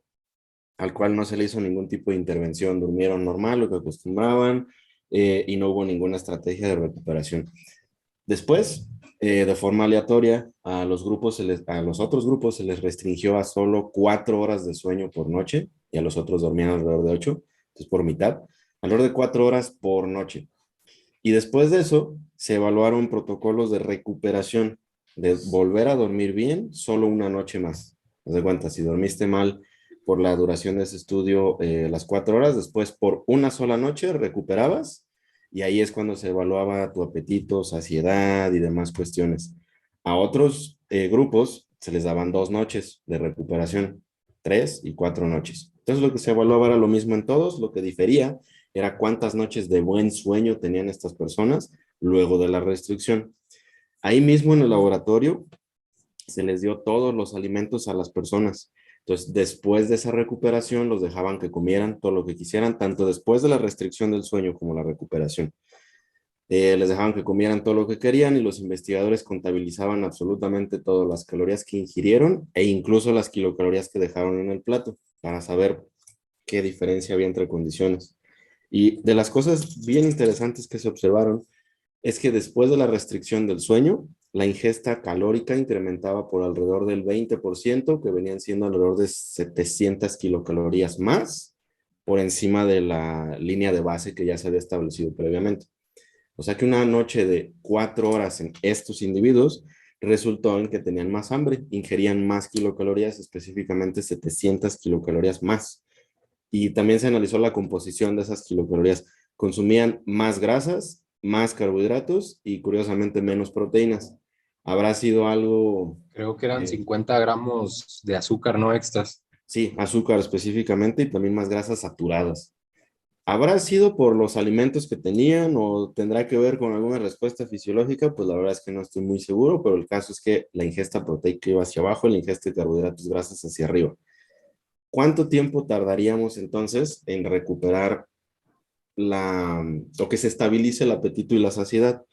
al cual no se le hizo ningún tipo de intervención. Durmieron normal, lo que acostumbraban, y no hubo ninguna estrategia de recuperación. Después, de forma aleatoria, a los otros grupos se les restringió a solo 4 horas de sueño por noche y a los otros dormían alrededor de 8, entonces por mitad, alrededor de 4 horas por noche. Y después de eso, se evaluaron protocolos de recuperación, de volver a dormir bien solo una noche más. Haz de cuenta, si dormiste mal por la duración de ese estudio, las 4 horas, después por una sola noche recuperabas y ahí es cuando se evaluaba tu apetito, saciedad y demás cuestiones. A otros grupos se les daban 2 noches de recuperación, 3 y 4 noches. Entonces lo que se evaluaba era lo mismo en todos, lo que difería era cuántas noches de buen sueño tenían estas personas luego de la restricción. Ahí mismo en el laboratorio se les dio todos los alimentos a las personas. Entonces, después de esa recuperación, los dejaban que comieran todo lo que quisieran, tanto después de la restricción del sueño como la recuperación. Les dejaban que comieran todo lo que querían y los investigadores contabilizaban absolutamente todas las calorías que ingirieron e incluso las kilocalorías que dejaron en el plato para saber qué diferencia había entre condiciones. Y de las cosas bien interesantes que se observaron es que después de la restricción del sueño, la ingesta calórica incrementaba por alrededor del 20%, que venían siendo alrededor de 700 kilocalorías más por encima de la línea de base que ya se había establecido previamente. O sea que una noche de 4 horas en estos individuos resultó en que tenían más hambre, ingerían más kilocalorías, específicamente 700 kilocalorías más. Y también se analizó la composición de esas kilocalorías. Consumían más grasas, más carbohidratos y curiosamente menos proteínas. Habrá sido algo, Creo que eran eh, 50 gramos de azúcar no extras. sí, azúcar específicamente y también más grasas saturadas. ¿Habrá sido por los alimentos que tenían o tendrá que ver con alguna respuesta fisiológica? Pues la verdad es que no estoy muy seguro, pero el caso es que la ingesta proteica iba hacia abajo y la ingesta de carbohidratos grasas hacia arriba. ¿Cuánto tiempo tardaríamos entonces en recuperar o que se estabilice el apetito y la saciedad?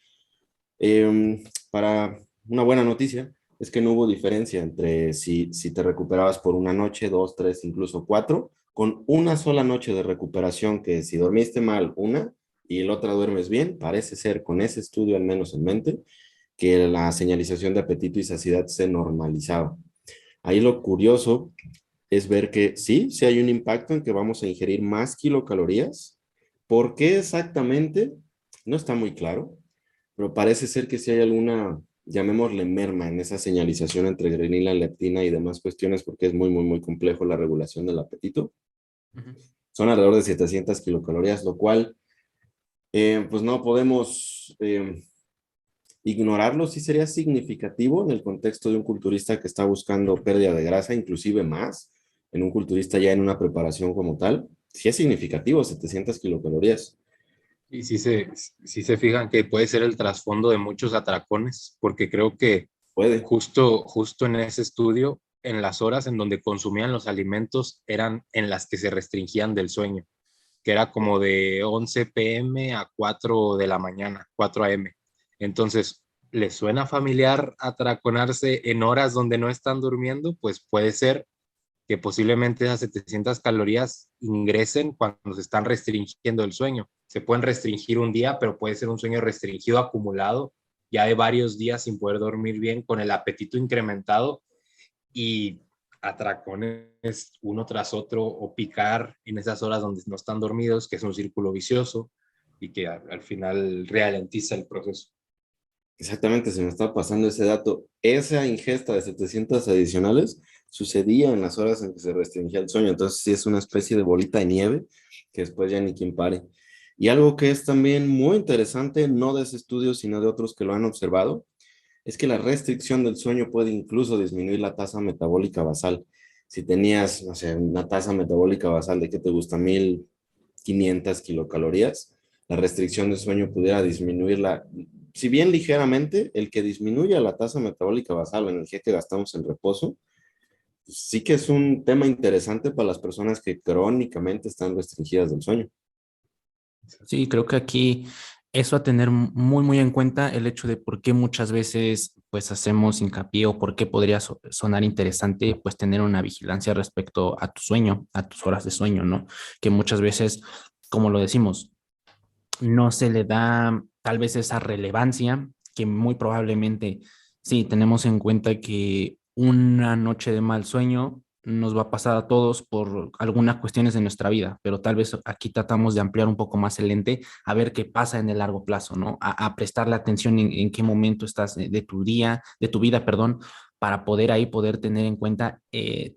Para una buena noticia es que no hubo diferencia entre si te recuperabas por una noche, 2, 3, incluso 4, con una sola noche de recuperación, que si dormiste mal una y la otra duermes bien, parece ser, con ese estudio al menos en mente, que la señalización de apetito y saciedad se normalizaba. Ahí lo curioso es ver que sí hay un impacto en que vamos a ingerir más kilocalorías. ¿Por qué exactamente? No está muy claro, pero parece ser que sí hay alguna, llamémosle merma en esa señalización entre grenina, leptina y demás cuestiones, porque es muy, muy, muy complejo la regulación del apetito. Ujú. Son alrededor de 700 kilocalorías, lo cual, pues no podemos Ignorarlo sí sería significativo en el contexto de un culturista que está buscando pérdida de grasa, inclusive más, en un culturista ya en una preparación como tal, sí es significativo, 700 kilocalorías. Y sí se fijan que puede ser el trasfondo de muchos atracones, porque creo que Puede. justo en ese estudio, en las horas en donde consumían los alimentos eran en las que se restringían del sueño, que era como de 11 p.m. a 4 de la mañana, 4 a.m. Entonces, ¿les suena familiar atraconarse en horas donde no están durmiendo? Pues puede ser que posiblemente esas 700 calorías ingresen cuando se están restringiendo el sueño. Se pueden restringir un día, pero puede ser un sueño restringido acumulado ya de varios días sin poder dormir bien, con el apetito incrementado y atracones uno tras otro o picar en esas horas donde no están dormidos, que es un círculo vicioso y que al final ralentiza el proceso. Exactamente, se me está pasando ese dato. Esa ingesta de 700 adicionales sucedía en las horas en que se restringía el sueño. Entonces, sí es una especie de bolita de nieve que después ya ni quien pare. Y algo que es también muy interesante, no de ese estudio, sino de otros que lo han observado, es que la restricción del sueño puede incluso disminuir la tasa metabólica basal. Si tenías, no sé, una tasa metabólica basal de que te gusta 1500 kilocalorías, la restricción del sueño pudiera disminuirla, si bien ligeramente, el que disminuya la tasa metabólica basal, la energía que gastamos en reposo, pues sí que es un tema interesante para las personas que crónicamente están restringidas del sueño. Sí, creo que aquí eso a tener muy, muy en cuenta el hecho de por qué muchas veces pues hacemos hincapié o por qué podría sonar interesante pues tener una vigilancia respecto a tu sueño, a tus horas de sueño, ¿no? Que muchas veces, como lo decimos, no se le da tal vez esa relevancia que muy probablemente sí tenemos en cuenta que una noche de mal sueño nos va a pasar a todos por algunas cuestiones de nuestra vida, pero tal vez aquí tratamos de ampliar un poco más el lente a ver qué pasa en el largo plazo, ¿no? A prestarle atención en qué momento estás de tu día, de tu vida, perdón, para poder ahí poder tener en cuenta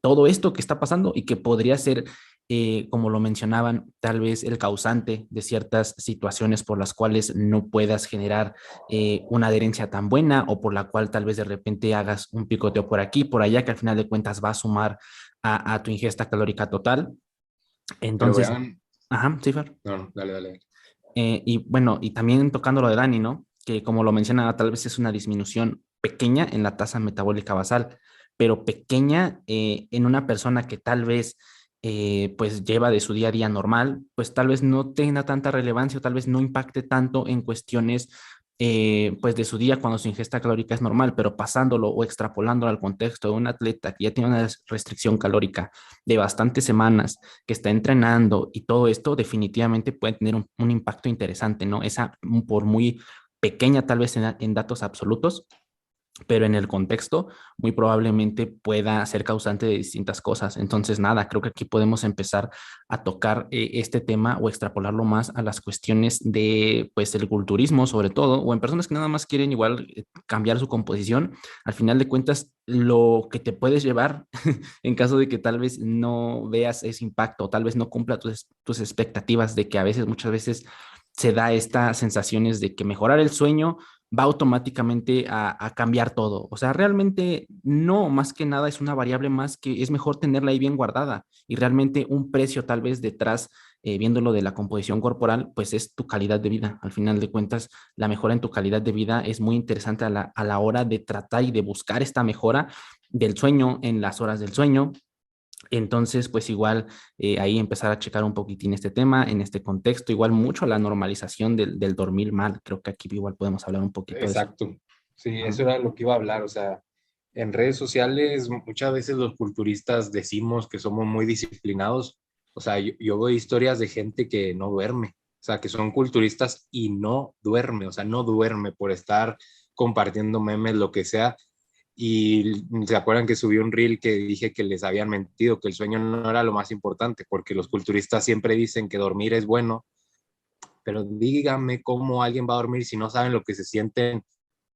todo esto que está pasando y que podría ser como lo mencionaban, tal vez el causante de ciertas situaciones por las cuales no puedas generar una adherencia tan buena o por la cual tal vez de repente hagas un picoteo por aquí, por allá, que al final de cuentas va a sumar a tu ingesta calórica total. Pero Entonces, vean, ajá, sí, Fer. no, no, dale, dale. Y bueno, y también tocando lo de Dani, ¿no? Que como lo mencionaba, tal vez es una disminución pequeña en la tasa metabólica basal, pero pequeña en una persona que tal vez pues lleva de su día a día normal, pues tal vez no tenga tanta relevancia o tal vez no impacte tanto en cuestiones pues de su día cuando su ingesta calórica es normal, pero pasándolo o extrapolándolo al contexto de un atleta que ya tiene una restricción calórica de bastantes semanas, que está entrenando y todo esto definitivamente puede tener un impacto interesante, ¿no? Esa por muy pequeña tal vez en datos absolutos, pero en el contexto muy probablemente pueda ser causante de distintas cosas. Entonces, nada, creo que aquí podemos empezar a tocar este tema o extrapolarlo más a las cuestiones de, pues, el culturismo sobre todo, o en personas que nada más quieren igual cambiar su composición. Al final de cuentas, lo que te puedes llevar en caso de que tal vez no veas ese impacto, o tal vez no cumpla tus expectativas de que a veces, muchas veces se da estas sensaciones de que mejorar el sueño va automáticamente a cambiar todo. O sea, realmente no, más que nada es una variable más que es mejor tenerla ahí bien guardada y realmente un precio tal vez detrás, viéndolo de la composición corporal, pues es tu calidad de vida. Al final de cuentas, la mejora en tu calidad de vida es muy interesante a la hora de tratar y de buscar esta mejora del sueño en las horas del sueño. Entonces, pues igual ahí empezar a checar un poquitín este tema en este contexto, igual mucho la normalización del dormir mal, creo que aquí igual podemos hablar un poquito de eso. Exacto. Sí, Ajá. eso era lo que iba a hablar. O sea, en redes sociales muchas veces los culturistas decimos que somos muy disciplinados. O sea, yo veo historias de gente que no duerme. O sea, que son culturistas y no duerme. O sea, no duerme por estar compartiendo memes, lo que sea. Y se acuerdan que subí un reel que dije que les habían mentido, que el sueño no era lo más importante, porque los culturistas siempre dicen que dormir es bueno, pero díganme cómo alguien va a dormir si no saben lo que se sienten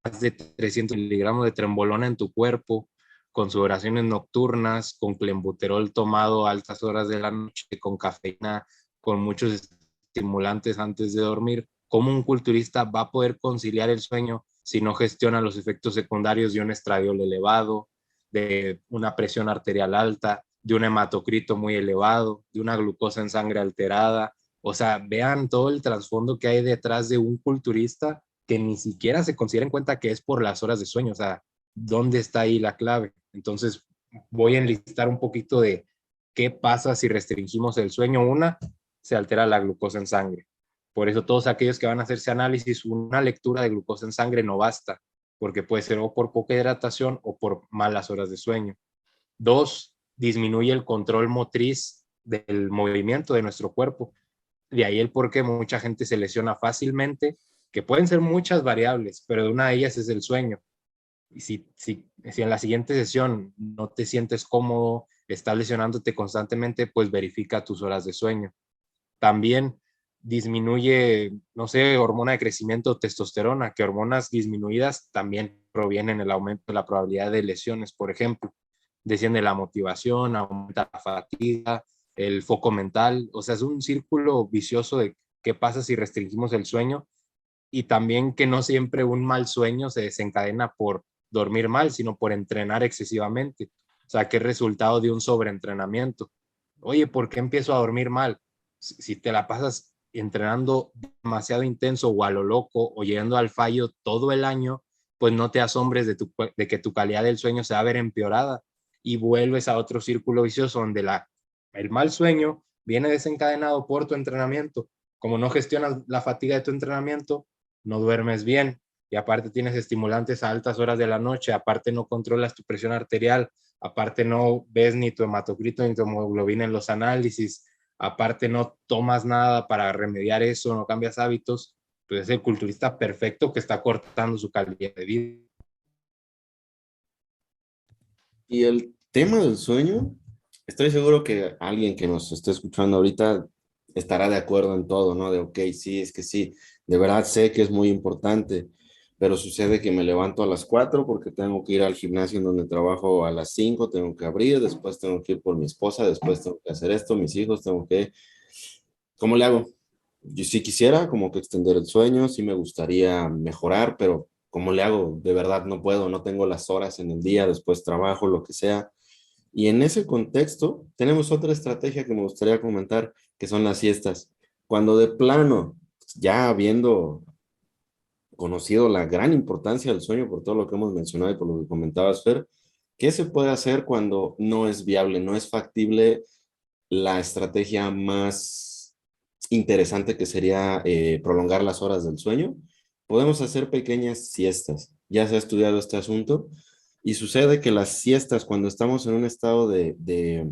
más de 300 miligramos de trembolona en tu cuerpo, con sudoraciones nocturnas, con clenbuterol tomado a altas horas de la noche, con cafeína, con muchos estimulantes antes de dormir. ¿Cómo un culturista va a poder conciliar el sueño si no gestiona los efectos secundarios de un estradiol elevado, de una presión arterial alta, de un hematocrito muy elevado, de una glucosa en sangre alterada. O sea, vean todo el trasfondo que hay detrás de un culturista que ni siquiera se considera en cuenta que es por las horas de sueño. O sea, ¿dónde está ahí la clave? Entonces, voy a enlistar un poquito de qué pasa si restringimos el sueño. Una, se altera la glucosa en sangre. Por eso todos aquellos que van a hacerse análisis, una lectura de glucosa en sangre no basta, porque puede ser o por poca hidratación o por malas horas de sueño. Dos, disminuye el control motriz del movimiento de nuestro cuerpo. De ahí el por qué mucha gente se lesiona fácilmente, que pueden ser muchas variables, pero de una de ellas es el sueño. Y si en la siguiente sesión no te sientes cómodo, estás lesionándote constantemente, pues verifica tus horas de sueño. También disminuye, no sé, hormona de crecimiento, testosterona, que hormonas disminuidas también provienen del aumento de la probabilidad de lesiones, por ejemplo. Desciende la motivación, aumenta la fatiga, el foco mental. O sea, es un círculo vicioso de qué pasa si restringimos el sueño, y también que no siempre un mal sueño se desencadena por dormir mal, sino por entrenar excesivamente. O sea, que es resultado de un sobreentrenamiento. Oye, ¿por qué empiezo a dormir mal? Si te la pasas entrenando demasiado intenso o a lo loco o llegando al fallo todo el año, pues no te asombres de que tu calidad del sueño se va a ver empeorada y vuelves a otro círculo vicioso donde el mal sueño viene desencadenado por tu entrenamiento. Como no gestionas la fatiga de tu entrenamiento, no duermes bien y aparte tienes estimulantes a altas horas de la noche, aparte no controlas tu presión arterial, aparte no ves ni tu hematocrito ni tu hemoglobina en los análisis, aparte no tomas nada para remediar eso, no cambias hábitos, pues es el culturista perfecto que está cortando su calidad de vida. Y el tema del sueño, estoy seguro que alguien que nos esté escuchando ahorita estará de acuerdo en todo, ¿no? De, ok, sí, es que sí, de verdad sé que es muy importante, pero sucede que me levanto a las 4 porque tengo que ir al gimnasio en donde trabajo a las 5, tengo que abrir, después tengo que ir por mi esposa, después tengo que hacer esto, mis hijos, tengo que... ¿Cómo le hago? Yo sí quisiera como que extender el sueño, sí me gustaría mejorar, pero ¿cómo le hago? De verdad no puedo, no tengo las horas en el día, después trabajo, lo que sea. Y en ese contexto tenemos otra estrategia que me gustaría comentar, que son las siestas. Cuando de plano, ya habiendo conocido la gran importancia del sueño por todo lo que hemos mencionado y por lo que comentabas, Fer, ¿qué se puede hacer cuando no es viable, no es factible la estrategia más interesante que sería prolongar las horas del sueño? Podemos hacer pequeñas siestas. Ya se ha estudiado este asunto y sucede que las siestas, cuando estamos en un estado de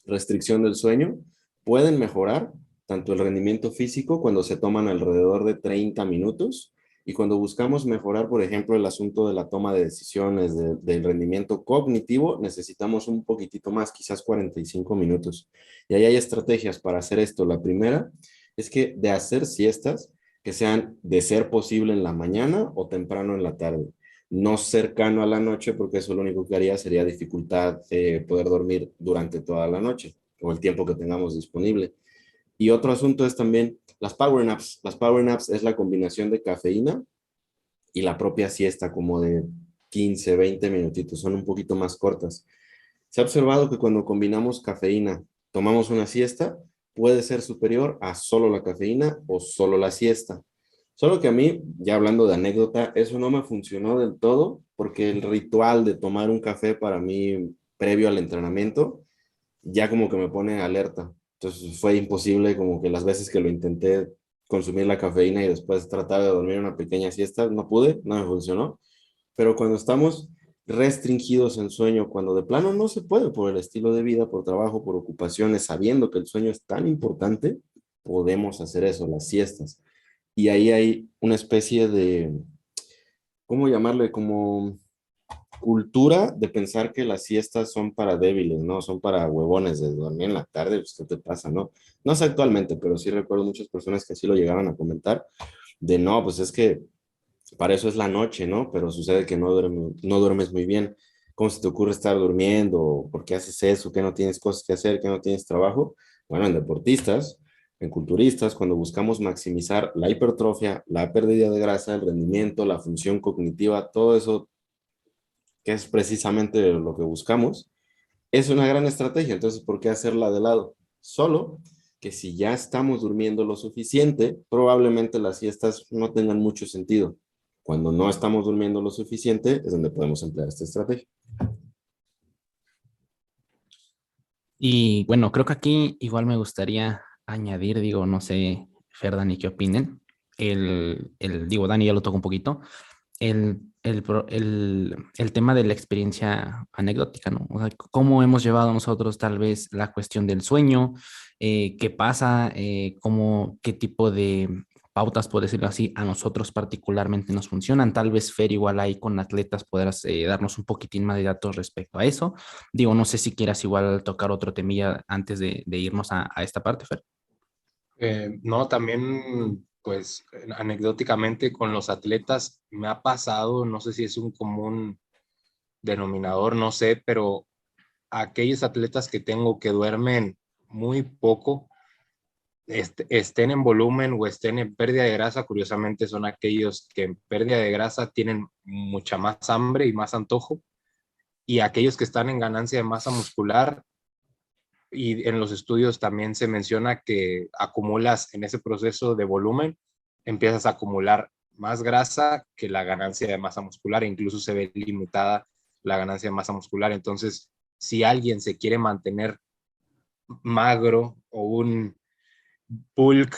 restricción del sueño, pueden mejorar tanto el rendimiento físico cuando se toman alrededor de 30 minutos y cuando buscamos mejorar, por ejemplo, el asunto de la toma de decisiones, del rendimiento cognitivo, necesitamos un poquitito más, quizás 45 minutos. Y ahí hay estrategias para hacer esto. La primera es que de hacer siestas que sean de ser posible en la mañana o temprano en la tarde, no cercano a la noche, porque eso lo único que haría sería dificultad poder dormir durante toda la noche o el tiempo que tengamos disponible. Y otro asunto es también las power naps. Las power naps es la combinación de cafeína y la propia siesta, como de 15, 20 minutitos, son un poquito más cortas. Se ha observado que cuando combinamos cafeína, tomamos una siesta, puede ser superior a solo la cafeína o solo la siesta. Solo que a mí, ya hablando de anécdota, eso no me funcionó del todo porque el ritual de tomar un café para mí previo al entrenamiento ya como que me pone alerta. Entonces fue imposible como que las veces que lo intenté consumir la cafeína y después tratar de dormir una pequeña siesta, no pude, no me funcionó. Pero cuando estamos restringidos en sueño, cuando de plano no se puede por el estilo de vida, por trabajo, por ocupaciones, sabiendo que el sueño es tan importante, podemos hacer eso, las siestas. Y ahí hay una especie de, ¿cómo llamarle? Como cultura de pensar que las siestas son para débiles, ¿no? Son para huevones de dormir en la tarde, pues, ¿qué te pasa, no? No sé actualmente, pero sí recuerdo muchas personas que así lo llegaron a comentar, de no, pues es que para eso es la noche, ¿no? Pero sucede que no duermes muy bien. ¿Cómo se te ocurre estar durmiendo? ¿Por qué haces eso? ¿Qué no tienes cosas que hacer? ¿Qué no tienes trabajo? Bueno, en deportistas, en culturistas, cuando buscamos maximizar la hipertrofia, la pérdida de grasa, el rendimiento, la función cognitiva, todo eso que es precisamente lo que buscamos, es una gran estrategia. Entonces, ¿por qué hacerla de lado? Solo que si ya estamos durmiendo lo suficiente, probablemente las siestas no tengan mucho sentido. Cuando no estamos durmiendo lo suficiente, es donde podemos emplear esta estrategia. Y bueno, creo que aquí igual me gustaría añadir, digo, no sé, Fer, Dani, qué opinen. Digo, Dani ya lo tocó un poquito, el tema de la experiencia anecdótica, ¿no? O sea, cómo hemos llevado nosotros tal vez la cuestión del sueño, qué pasa, qué tipo de pautas, por decirlo así, a nosotros particularmente nos funcionan. Tal vez Fer igual ahí con atletas podrás darnos un poquitín más de datos respecto a eso. Digo, no sé si quieras igual tocar otro temilla antes de irnos a esta parte, Fer. No, también, pues, anecdóticamente con los atletas me ha pasado, no sé si es un común denominador, no sé, pero aquellos atletas que tengo que duermen muy poco, estén en volumen o estén en pérdida de grasa, curiosamente son aquellos que en pérdida de grasa tienen mucha más hambre y más antojo, y aquellos que están en ganancia de masa muscular, y en los estudios también se menciona que acumulas en ese proceso de volumen, empiezas a acumular más grasa que la ganancia de masa muscular, e incluso se ve limitada la ganancia de masa muscular. Entonces, si alguien se quiere mantener magro o un bulk,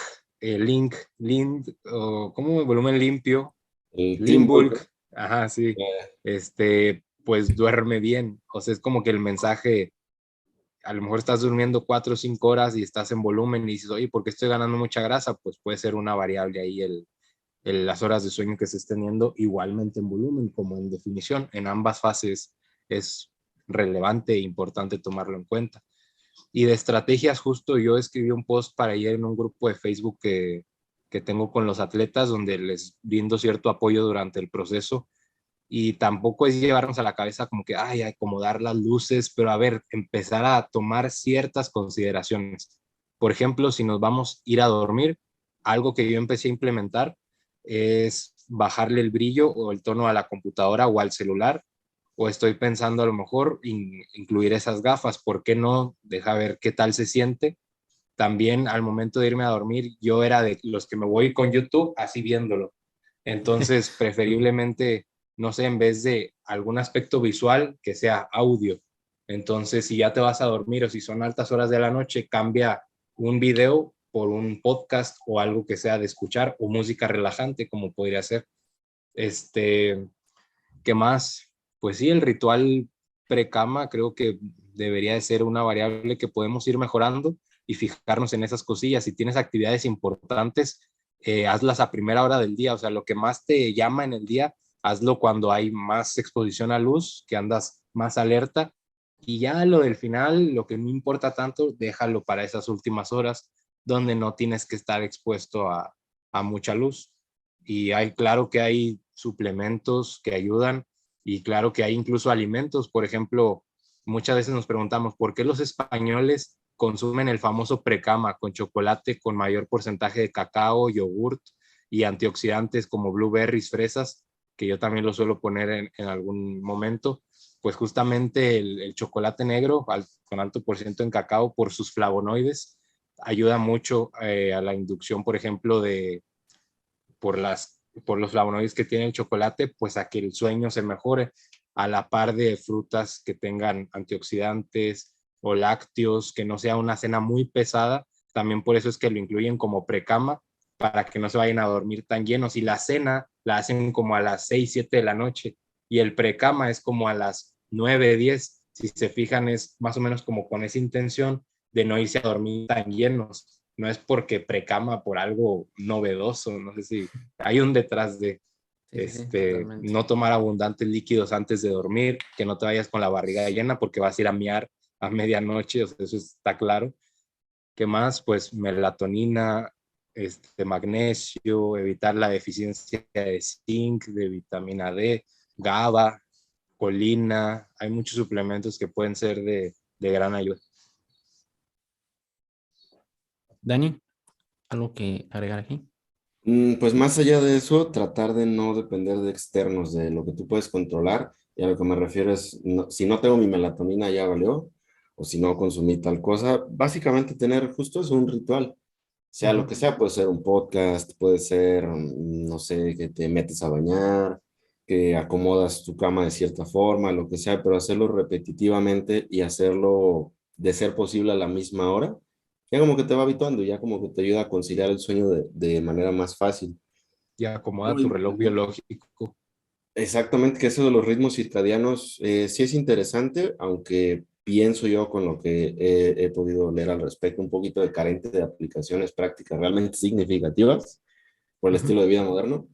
o como volumen limpio, El lean Clean bulk, Bulk, ajá, sí, pues duerme bien. O sea, es como que el mensaje, a lo mejor estás durmiendo 4 o 5 horas y estás en volumen y dices, oye, ¿por qué estoy ganando mucha grasa? Pues puede ser una variable ahí las horas de sueño que se esté teniendo, igualmente en volumen como en definición. En ambas fases es relevante e importante tomarlo en cuenta. Y de estrategias, justo yo escribí un post para ir en un grupo de Facebook que tengo con los atletas, donde les brindo cierto apoyo durante el proceso, y tampoco es llevarnos a la cabeza como que, ay, acomodar las luces, pero a ver, empezar a tomar ciertas consideraciones. Por ejemplo, si nos vamos a ir a dormir, algo que yo empecé a implementar es bajarle el brillo o el tono a la computadora o al celular, o estoy pensando a lo mejor incluir esas gafas, ¿por qué no? Deja ver qué tal se siente. También al momento de irme a dormir, yo era de los que me voy con YouTube así viéndolo. Entonces, preferiblemente, no sé, en vez de algún aspecto visual, que sea audio. Entonces, si ya te vas a dormir o si son altas horas de la noche, cambia un video por un podcast o algo que sea de escuchar, o música relajante, como podría ser. Este, ¿Qué más? Pues sí, el ritual precama creo que debería de ser una variable que podemos ir mejorando y fijarnos en esas cosillas. Si tienes actividades importantes, hazlas a primera hora del día. O sea, lo que más te llama en el día, hazlo cuando hay más exposición a luz, que andas más alerta. Y ya lo del final, lo que no importa tanto, déjalo para esas últimas horas donde no tienes que estar expuesto a mucha luz. Y claro que hay suplementos que ayudan, y claro que hay incluso alimentos. Por ejemplo, muchas veces nos preguntamos por qué los españoles consumen el famoso precama con chocolate con mayor porcentaje de cacao, yogurt y antioxidantes como blueberries, fresas, que yo también lo suelo poner en algún momento. Pues justamente el chocolate negro con alto por ciento en cacao, por sus flavonoides, ayuda mucho a la inducción, por ejemplo, por, por los flavonoides que tiene el chocolate, pues a que el sueño se mejore, a la par de frutas que tengan antioxidantes o lácteos, que no sea una cena muy pesada. También por eso es que lo incluyen como precama, para que no se vayan a dormir tan llenos. Y la cena la hacen como a las 6, 7 de la noche, y el precama es como a las 9, 10. Si se fijan, es más o menos como con esa intención de no irse a dormir tan llenos. No es porque precama por algo novedoso, no sé si hay un detrás de Sí, sí, sí, totalmente. no tomar abundantes líquidos antes de dormir, que no te vayas con la barriga llena porque vas a ir a miar a medianoche, o sea, eso está claro. ¿Qué más? Pues melatonina, magnesio, evitar la deficiencia de zinc, de vitamina D, GABA, colina. Hay muchos suplementos que pueden ser de gran ayuda. Dani. ¿Algo que agregar aquí? Pues más allá de eso, tratar de no depender de externos, de lo que tú puedes controlar. Y a lo que me refiero es, si no tengo mi melatonina, ya valió, o si no consumí tal cosa, básicamente tener justo eso, un ritual. Sea lo Ujú. que sea, puede ser un podcast, puede ser, no sé, que te metes a bañar, que acomodas tu cama de cierta forma, lo que sea, pero hacerlo repetitivamente y hacerlo de ser posible a la misma hora, ya como que te va habituando, ya como que te ayuda a conciliar el sueño de manera más fácil. Y acomoda Otro tu reloj implemento. biológico. Exactamente, que eso de los ritmos circadianos sí es interesante, aunque pienso yo con lo que he podido leer al respecto, un poquito de carente de aplicaciones prácticas realmente significativas por el Ujú. estilo de vida moderno.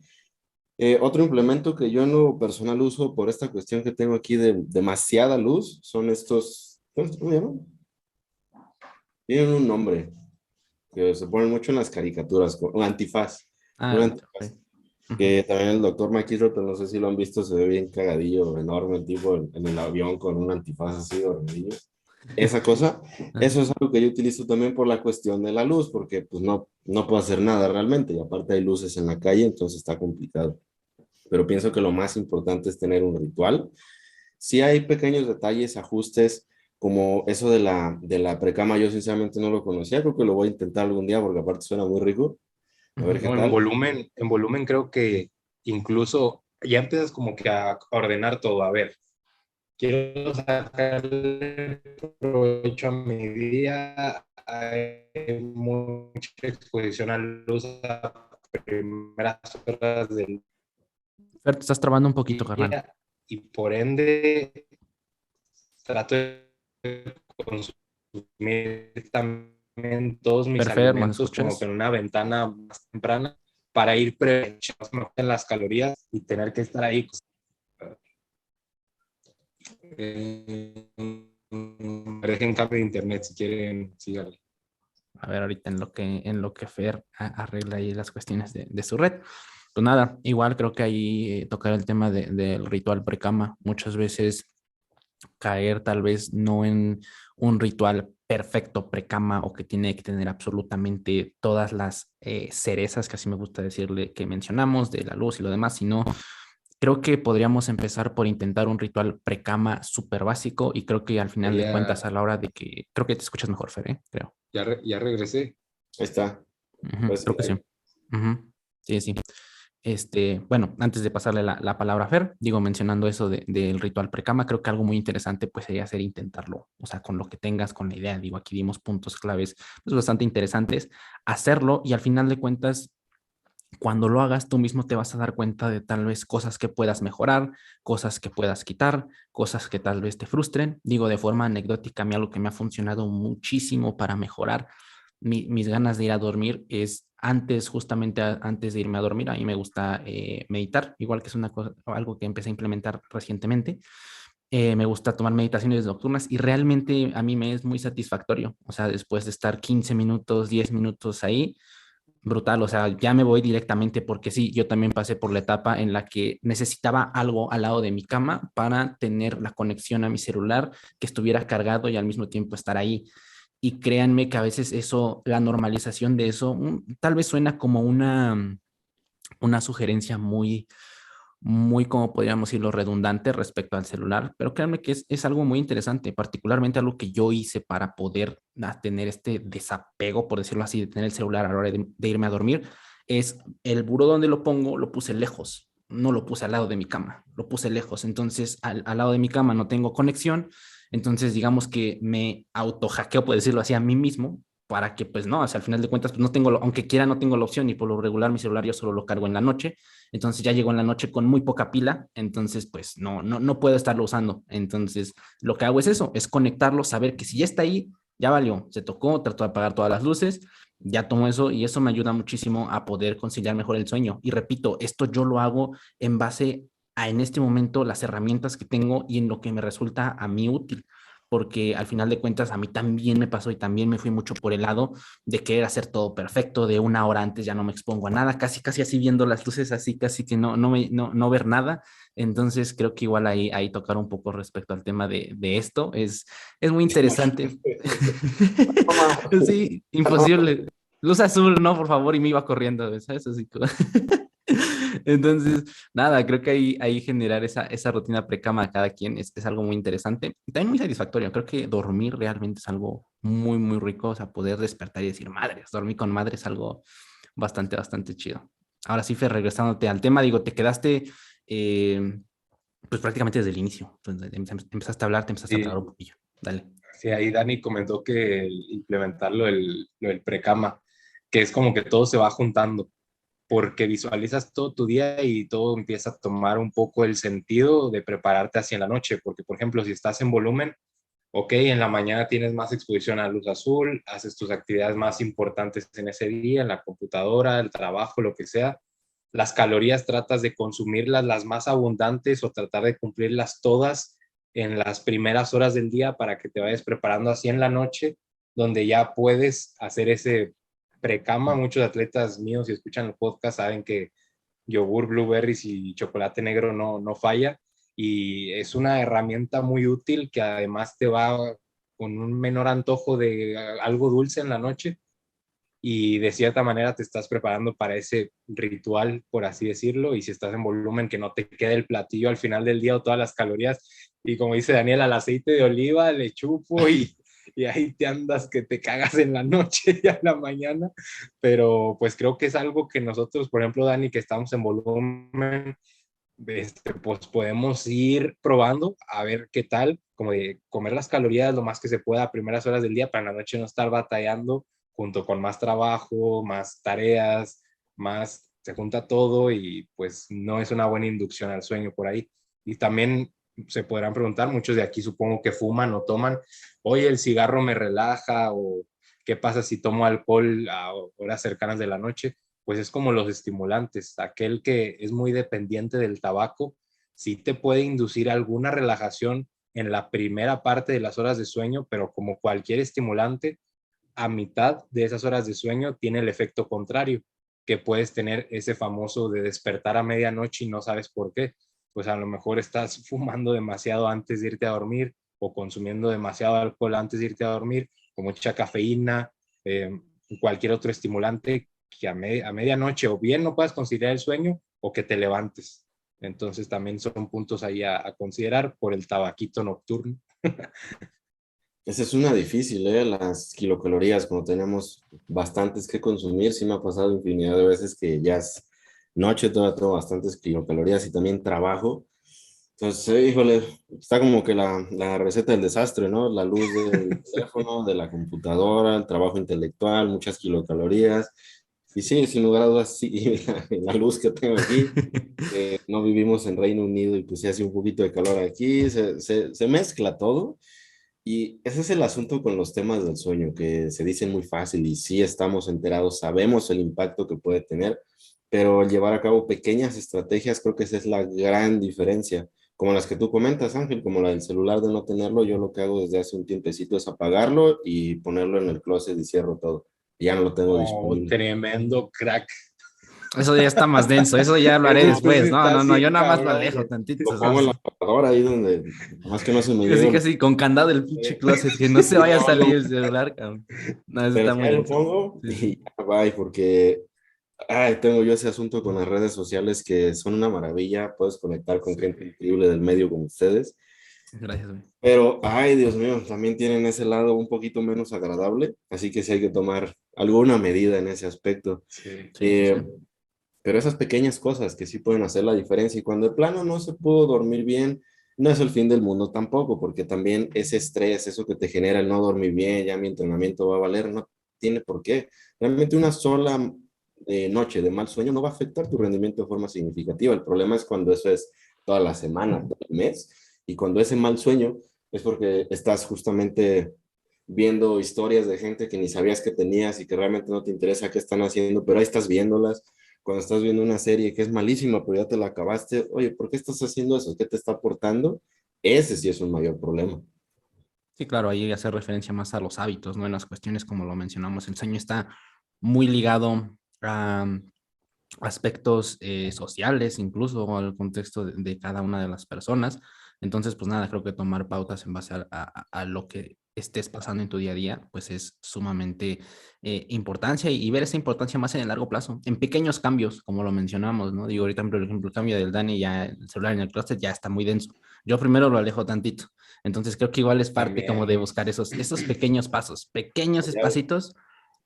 Otro implemento que yo en lo personal uso por esta cuestión que tengo aquí de demasiada luz son estos, ¿cómo se llaman? Tienen un nombre que se ponen mucho en las caricaturas, un antifaz, un Ah, antifaz. ok. Ujú. Que también el doctor McIlroy, pero no sé si lo han visto, se ve bien cagadillo, enorme el tipo en el avión con un antifaz así dormidillo. Esa cosa, Ah, eso es algo que yo utilizo también por la cuestión de la luz, porque pues no puedo hacer nada realmente, y aparte hay luces en la calle, entonces está complicado. Pero pienso que lo más importante es tener un ritual. Si hay pequeños detalles, ajustes, como eso de la precama, yo sinceramente no lo conocía, creo que lo voy a intentar algún día, porque aparte suena muy rico, a ver ujú. qué No, tal. en volumen creo que incluso ya empiezas como que a ordenar todo. A ver, quiero sacarle provecho a mi día, hay mucha exposición a luz a primeras horas del Fer, te estás trabando un poquito, carnal. día y por ende trato de consumir también todos mis Fer, ¿nos alimentos como que escuchas? en una ventana más temprana para ir preveniendo en las calorías y tener que estar ahí. Dejen cambio de internet si quieren, síganle. A ver, ahorita en lo que Fer arregla ahí las cuestiones de su red. Pues nada, igual creo que ahí tocar el tema del ritual precama. Muchas veces caer tal vez no en un ritual perfecto precama o que tiene que tener absolutamente todas las cerezas, que así me gusta decirle, que mencionamos, de la luz y lo demás, sino creo que podríamos empezar por intentar un ritual precama súper básico y creo que al final de cuentas Ya, a la hora de que, creo que te escuchas mejor, Fer, ¿eh? Creo. ya regresé. Ahí está. Ujú, Pues, creo que sí. Ujú. Sí, sí. Bueno, antes de pasarle la palabra a Fer, digo, mencionando eso del ritual precama, creo que algo muy interesante pues sería hacer intentarlo, o sea, con lo que tengas, con la idea, digo, aquí dimos puntos claves pues, bastante interesantes, hacerlo y al final de cuentas, cuando lo hagas, tú mismo te vas a dar cuenta de tal vez cosas que puedas mejorar, cosas que puedas quitar, cosas que tal vez te frustren. Digo, de forma anecdótica, a mí algo que me ha funcionado muchísimo para mejorar mis ganas de ir a dormir es antes, justamente antes de irme a dormir, a mí me gusta meditar, igual que es una cosa, algo que empecé a implementar recientemente. Me gusta tomar meditaciones nocturnas y realmente a mí me es muy satisfactorio. O sea, después de estar 15 minutos, 10 minutos ahí, brutal. O sea, ya me voy directamente porque sí, yo también pasé por la etapa en la que necesitaba algo al lado de mi cama para tener la conexión a mi celular, que estuviera cargado y al mismo tiempo estar ahí. Y créanme que a veces eso, la normalización de eso, tal vez suena como una sugerencia muy, como podríamos decirlo, redundante respecto al celular, pero créanme que es algo muy interesante, particularmente algo que yo hice para poder tener este desapego, por decirlo así, de tener el celular a la hora de irme a dormir, es el buró donde lo pongo, lo puse lejos, no lo puse al lado de mi cama, lo puse lejos, entonces al lado de mi cama no tengo conexión, entonces digamos que me auto hackeo, por decirlo así, a mí mismo, para que pues no, o sea, al final de cuentas, pues no tengo, aunque quiera, no tengo la opción y por lo regular mi celular yo solo lo cargo en la noche, entonces ya llegó en la noche con muy poca pila, entonces pues no puedo estarlo usando. Entonces lo que hago es eso, es conectarlo, saber que si ya está ahí, ya valió, se tocó, trato de apagar todas las luces, ya tomo eso y eso me ayuda muchísimo a poder conciliar mejor el sueño. Y repito, esto yo lo hago en base a en este momento las herramientas que tengo y en lo que me resulta a mí útil, porque al final de cuentas a mí también me pasó y también me fui mucho por el lado de querer hacer todo perfecto, de una hora antes ya no me expongo a nada, casi así viendo las luces, así casi que no ver nada. Entonces creo que igual ahí tocar un poco respecto al tema de esto es muy interesante. Toma. Sí, imposible. luz azul, no, por favor, y me iba corriendo, ¿sabes? Así como... Entonces, nada, creo que ahí generar esa rutina precama a cada quien es algo muy interesante. También muy satisfactorio. Creo que dormir realmente es algo muy, muy rico. O sea, poder despertar y decir, madres, dormir con madre es algo bastante, bastante chido. Ahora sí, Fer, regresándote al tema, digo, te quedaste eh, pues prácticamente desde el inicio. Entonces, empezaste a hablar, te empezaste a tragar Sí, un poquillo. Dale. sí, ahí Dani comentó que implementar lo del precama, que es como que todo se va juntando, porque visualizas todo tu día y todo empieza a tomar un poco el sentido de prepararte hacia la noche, porque por ejemplo, si estás en volumen, ok, en la mañana tienes más exposición a luz azul, haces tus actividades más importantes en ese día, en la computadora, el trabajo, lo que sea. Las calorías tratas de consumirlas las más abundantes o tratar de cumplirlas todas en las primeras horas del día para que te vayas preparando así en la noche, donde ya puedes hacer ese precama. Muchos atletas míos, si escuchan el podcast, saben que yogur, blueberries y chocolate negro no falla, y es una herramienta muy útil que además te va con un menor antojo de algo dulce en la noche, y de cierta manera te estás preparando para ese ritual, por así decirlo, y si estás en volumen, que no te quede el platillo al final del día o todas las calorías, y como dice Daniel, al aceite de oliva le chupo y ahí te andas que te cagas en la noche y a la mañana, pero pues creo que es algo que nosotros, por ejemplo, Dani, que estamos en volumen, pues podemos ir probando a ver qué tal, como de comer las calorías lo más que se pueda a primeras horas del día para en la noche no estar batallando junto con más trabajo, más tareas, más se junta todo y pues no es una buena inducción al sueño por ahí. Y también se podrán preguntar, muchos de aquí supongo que fuman o toman, oye, el cigarro me relaja o qué pasa si tomo alcohol a horas cercanas de la noche. Pues es como los estimulantes. Aquel que es muy dependiente del tabaco, sí te puede inducir alguna relajación en la primera parte de las horas de sueño, pero como cualquier estimulante, a mitad de esas horas de sueño tiene el efecto contrario, que puedes tener ese famoso de despertar a medianoche y no sabes por qué. Pues a lo mejor estás fumando demasiado antes de irte a dormir o consumiendo demasiado alcohol antes de irte a dormir, con mucha cafeína, cualquier otro estimulante que a medianoche o bien no puedas conciliar el sueño o que te levantes. Entonces también son puntos ahí a considerar por el tabaquito nocturno. Esa es una difícil, ¿eh? Las kilocalorías, como tenemos bastantes que consumir, sí me ha pasado infinidad de veces que ya es noche, todavía tengo bastantes kilocalorías y también trabajo. Entonces, híjole, está como que la receta del desastre, ¿no? La luz del teléfono, de la computadora, el trabajo intelectual, muchas kilocalorías. Y sí, sin lugar a dudas, sí, la luz que tengo aquí, no vivimos en Reino Unido y pues sí hace un poquito de calor aquí, se mezcla todo. Y ese es el asunto con los temas del sueño, que se dicen muy fácil y sí estamos enterados, sabemos el impacto que puede tener, pero el llevar a cabo pequeñas estrategias, creo que esa es la gran diferencia. Como las que tú comentas, Ángel, como la del celular de no tenerlo, yo lo que hago desde hace un tiempecito es apagarlo y ponerlo en el closet y cierro todo. Y ya no lo tengo Oh, disponible. tremendo crack. Eso ya está más denso, eso ya lo haré Eso sí después. No, está no, no, así, yo nada más lo cabrón, alejo güey. tantito. Lo pongo en la lavadora ahí donde, más que no se me Casi, llegue. casi con candado el pinche closet, que no se vaya a No, salir no, el celular, cabrón. No, eso pero está si muy ahí lo denso. pongo Sí, y sí. ya, bye, porque ay, tengo yo ese asunto con las redes sociales que son una maravilla. Puedes conectar con Sí. gente increíble del medio como ustedes. Gracias, güey. Pero, ay, Dios mío, también tienen ese lado un poquito menos agradable. Así que sí hay que tomar alguna medida en ese aspecto. Sí. Sí, sí, sí. Eh, pero esas pequeñas cosas que sí pueden hacer la diferencia. Y cuando de plano no se pudo dormir bien, no es el fin del mundo tampoco, porque también ese estrés, eso que te genera el no dormir bien, ya mi entrenamiento va a valer, no tiene por qué. Realmente una sola noche de mal sueño no va a afectar tu rendimiento de forma significativa. El problema es cuando eso es toda la semana, todo el mes, y cuando ese mal sueño es porque estás justamente viendo historias de gente que ni sabías que tenías y que realmente no te interesa qué están haciendo, pero ahí estás viéndolas. Cuando estás viendo una serie que es malísima, pero ya te la acabaste, oye, ¿por qué estás haciendo eso? ¿Qué te está aportando? Ese sí es un mayor problema. Sí, claro, ahí hacer referencia más a los hábitos, ¿no? En las cuestiones, como lo mencionamos, el sueño está muy ligado a aspectos sociales, incluso al contexto de cada una de las personas. Entonces, pues nada, creo que tomar pautas en base a lo que estés pasando en tu día a día, pues es sumamente importancia y ver esa importancia más en el largo plazo, en pequeños cambios, como lo mencionamos, ¿no? Digo, ahorita, por ejemplo, el cambio del Dani, ya el celular en el closet ya está muy denso. Yo primero lo alejo tantito. Entonces creo que igual es parte como de También. buscar esos pequeños pasos, pequeños Ya, espacitos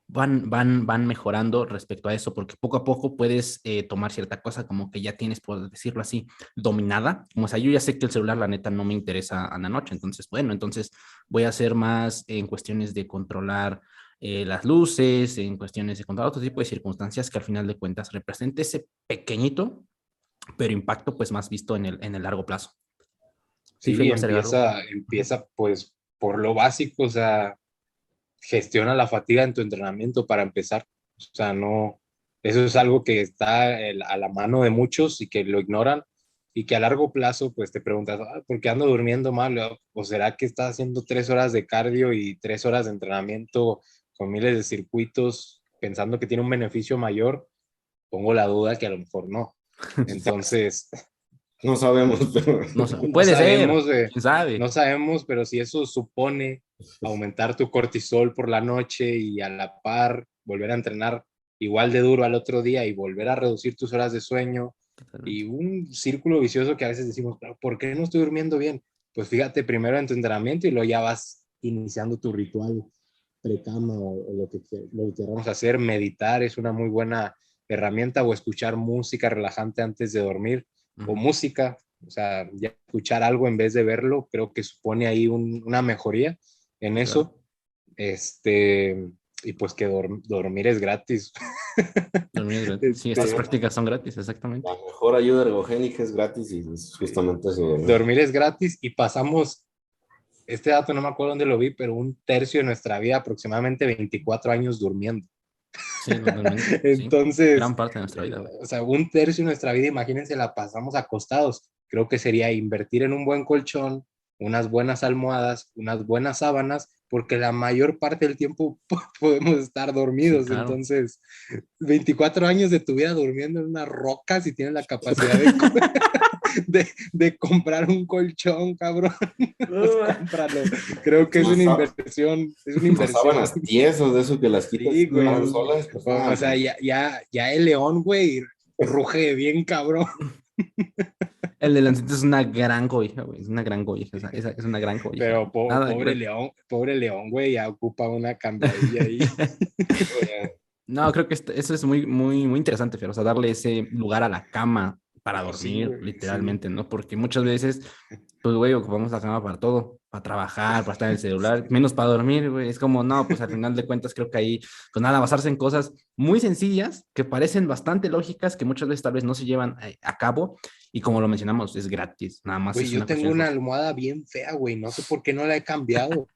van mejorando respecto a eso, porque poco a poco puedes tomar cierta cosa como que ya tienes, por decirlo así, dominada. Como, o sea, yo ya sé que el celular, la neta, no me interesa a la noche, entonces, bueno, entonces voy a hacer más en cuestiones de controlar las luces, en cuestiones de controlar otro tipo de circunstancias que al final de cuentas represente ese pequeñito, pero impacto pues más visto en el largo plazo. Sí, Fer, Sí, ¿ibas a agregar algo? empieza pues por lo básico, o sea, gestiona la fatiga en tu entrenamiento para empezar. O sea, no, eso es algo que está a la mano de muchos y que lo ignoran y que a largo plazo pues te preguntas, "Ah, ¿por qué ando durmiendo mal? ¿O será que estás haciendo 3 horas de cardio y 3 horas de entrenamiento con miles de circuitos pensando que tiene un beneficio mayor? Pongo la duda que a lo mejor no. Entonces, no sabemos, pero No sé, no puede ser, sabemos, quién sabe. no sabemos, pero si eso supone aumentar tu cortisol por la noche y a la par volver a entrenar igual de duro al otro día y volver a reducir tus horas de sueño y Totalmente. un círculo vicioso que a veces decimos, pero ¿por qué no estoy durmiendo bien? Pues fíjate primero en tu entrenamiento y luego ya vas iniciando tu ritual precama o lo que queramos hacer. Meditar es una muy buena herramienta o escuchar música relajante antes de dormir o Ujú. música, o sea, ya escuchar algo en vez de verlo, creo que supone ahí una mejoría en Claro. eso. Este, y pues que dormir es gratis. Dormir es gratis. Sí, estas Este, prácticas son gratis, exactamente. la mejor ayuda ergogénica es gratis y es justamente eso, ¿verdad? dormir es gratis y pasamos, este dato no me acuerdo dónde lo vi, pero un tercio de nuestra vida, aproximadamente 24 años durmiendo. Sí, totalmente. Sí. Gran Entonces, parte de nuestra vida. o sea, un tercio de nuestra vida, imagínense, la pasamos acostados. Creo que sería invertir en un buen colchón, unas buenas almohadas, unas buenas sábanas, porque la mayor parte del tiempo podemos estar Sí, dormidos. claro. Entonces, 24 años de tu vida durmiendo en una roca, si tienes la capacidad de comprar un colchón, cabrón, pues cómpralo. Creo que Unas sá- es una unas inversión. sábanas tiesas de eso que las quitas y Sí, se paran güey. solas, pues O nada, sea, ya el león, güey, ruge bien cabrón. El de Lancito es una gran cobija, güey. Es una gran cobija. Esa es una gran cobija. Pero Nada, creo. pobre león, güey, ya ocupa una cambiadilla ahí. No, creo que eso es muy, muy, muy interesante, Fer. O sea, darle ese lugar a la cama para No, sí, dormir, güey, sí. literalmente, ¿no? Porque muchas veces, pues, güey, ocupamos la cama para todo, para trabajar, para estar en el celular, menos para dormir, güey. Es como, no, pues al final de cuentas creo que ahí, pues nada, basarse en cosas muy sencillas, que parecen bastante lógicas, que muchas veces tal vez no se llevan a cabo, y como lo mencionamos, es gratis, nada más Güey, es yo una tengo cuestión de una esfuerzo. almohada bien fea, güey, no sé por qué no la he cambiado.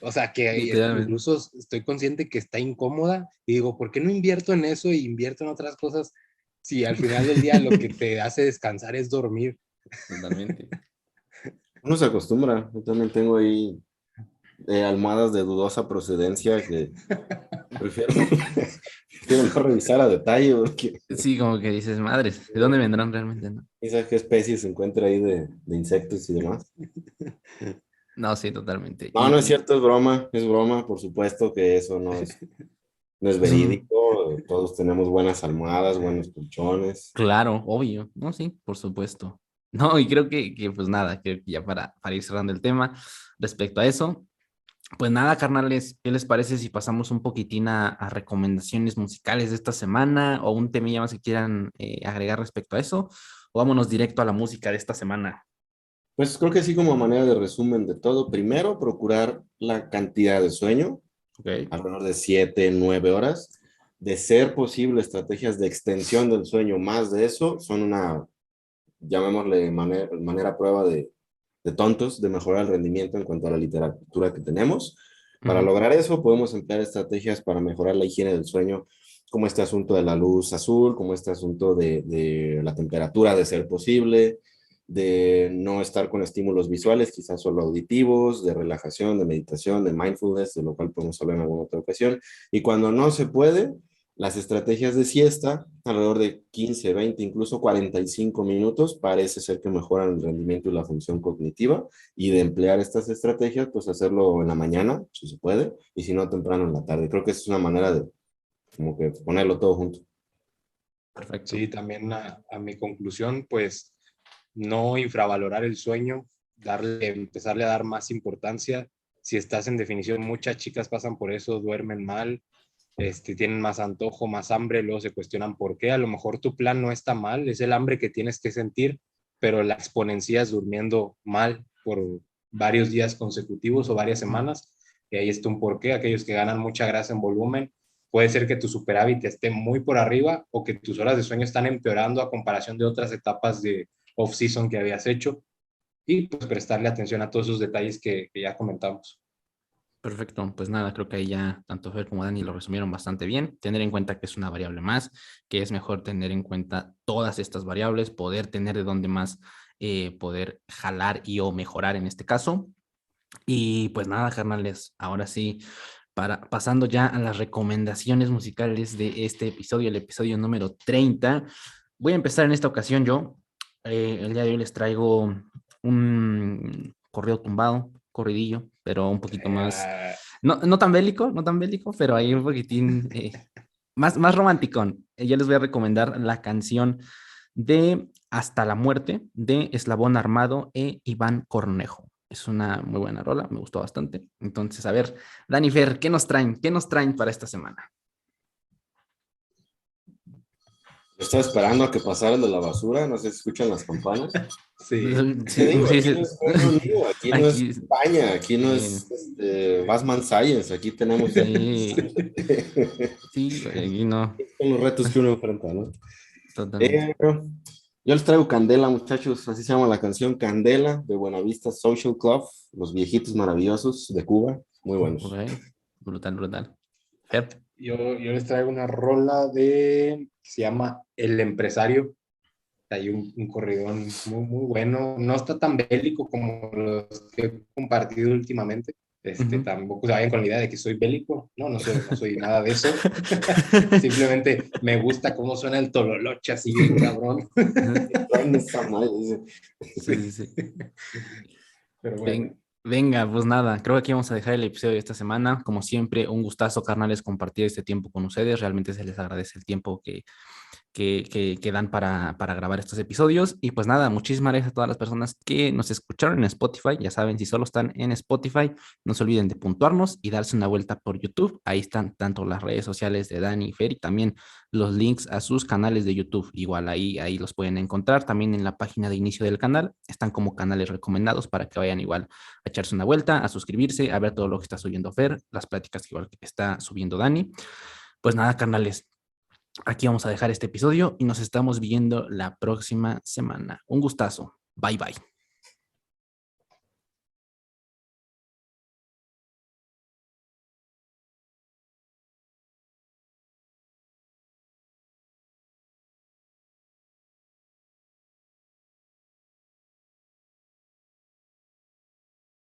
O sea, que Literalmente. incluso estoy consciente que está incómoda y digo, ¿por qué no invierto en eso y invierto en otras cosas si al final del día lo que te hace descansar es dormir? Totalmente. uno se acostumbra. Yo también tengo ahí almohadas de dudosa procedencia que prefiero, prefiero no revisar a detalle porque Sí, como que dices, madres, ¿de dónde vendrán realmente, no? quizás qué especie se encuentra ahí de insectos y demás. No, sí, totalmente. No, no es cierto, es broma, por supuesto que eso no es Es un, verídico. Todos tenemos buenas almohadas, buenos colchones. claro, obvio, no, sí, por supuesto. No, y creo pues nada, creo que ya para ir cerrando el tema respecto a eso, pues nada, carnales, ¿qué les parece si pasamos un poquitín a recomendaciones musicales de esta semana o un temilla más que quieran agregar respecto a eso? O vámonos directo a la música de esta semana. Pues creo que sí, como manera de resumen de todo, primero procurar la cantidad de sueño, Ok. alrededor de 7, 9 horas. De ser posible, estrategias de extensión del sueño más de eso son una, llamémosle manera prueba de tontos, de mejorar el rendimiento en cuanto a la literatura que tenemos. Para Ujú. lograr eso, podemos emplear estrategias para mejorar la higiene del sueño, como este asunto de la luz azul, como este asunto de la temperatura, de ser posible, de no estar con estímulos visuales, quizás solo auditivos, de relajación, de meditación, de mindfulness, de lo cual podemos hablar en alguna otra ocasión. Y cuando no se puede, Las estrategias de siesta, alrededor de 15, 20, incluso 45 minutos, parece ser que mejoran el rendimiento y la función cognitiva. Y de emplear estas estrategias, pues hacerlo en la mañana, si se puede, y si no, temprano en la tarde. Creo que esa es una manera de como que ponerlo todo junto. Perfecto. Sí, también a mi conclusión, pues no infravalorar el sueño, empezarle a dar más importancia. Si estás en definición, muchas chicas pasan por eso, duermen mal, tienen más antojo, más hambre, luego se cuestionan por qué. A lo mejor tu plan no está mal, es el hambre que tienes que sentir, pero la exponencias durmiendo mal por varios días consecutivos o varias semanas, y ahí está un porqué. Aquellos que ganan mucha grasa en volumen, puede ser que tu superávit esté muy por arriba o que tus horas de sueño están empeorando a comparación de otras etapas de off-season que habías hecho, y pues prestarle atención a todos esos detalles que ya comentamos. Perfecto, pues nada, creo que ahí ya tanto Fer como Dani lo resumieron bastante bien. Tener en cuenta que es una variable más, que es mejor tener en cuenta todas estas variables, poder tener de dónde más poder jalar y o mejorar en este caso. Y pues nada, carnales, ahora sí, pasando ya a las recomendaciones musicales de este episodio, el episodio número 30. Voy a empezar en esta ocasión yo. El día de hoy les traigo un corrido tumbado, corridillo, pero un poquito más, no tan bélico, no tan bélico, pero ahí un poquitín más romanticón. Yo les voy a recomendar la canción de Hasta la muerte de Eslabón Armado e Iván Cornejo. Es una muy buena rola, me gustó bastante. Entonces, a ver, Dani Fer, ¿qué nos traen? ¿Qué nos traen para esta semana? Yo estaba esperando a que pasara el de la basura, no sé si escuchan las campanas. Sí. Te Sí, digo, sí, aquí sí. no es Reino Unido, aquí no es Aquí, España, aquí no sí, es Batman Science, aquí tenemos sí, sí, aquí no, son los retos que uno enfrenta, ¿no? totalmente. Eh, yo les traigo Candela, muchachos, así se llama la canción Candela de Buenavista Social Club, los viejitos maravillosos de Cuba, muy Ok, buenos. brutal, brutal. Fer, Yo les traigo una rola que se llama El Empresario. Hay un corridón muy, muy bueno. No está tan bélico como los que he compartido últimamente. ujú. Tampoco se vayan con la idea de que soy bélico. No, no soy nada de eso. Simplemente me gusta cómo suena el tololoche así bien cabrón. Ajá. Traen esa madre, dice. Sí, sí, sí. Pero bueno, Venga, pues nada, creo que aquí vamos a dejar el episodio de esta semana. Como siempre, un gustazo, carnales, compartir este tiempo con ustedes. Realmente se les agradece el tiempo que dan para grabar estos episodios. Y pues nada, muchísimas gracias a todas las personas que nos escucharon en Spotify. Ya saben, si solo están en Spotify, no se olviden de puntuarnos y darse una vuelta por YouTube. Ahí están tanto las redes sociales de Dani y Fer y también los links a sus canales de YouTube. Igual ahí los pueden encontrar. También en la página de inicio del canal están como canales recomendados para que vayan igual a echarse una vuelta, a suscribirse, a ver todo lo que está subiendo Fer, las pláticas que igual que está subiendo Dani. Pues nada, carnales, aquí vamos a dejar este episodio y nos estamos viendo la próxima semana. Un gustazo. Bye bye.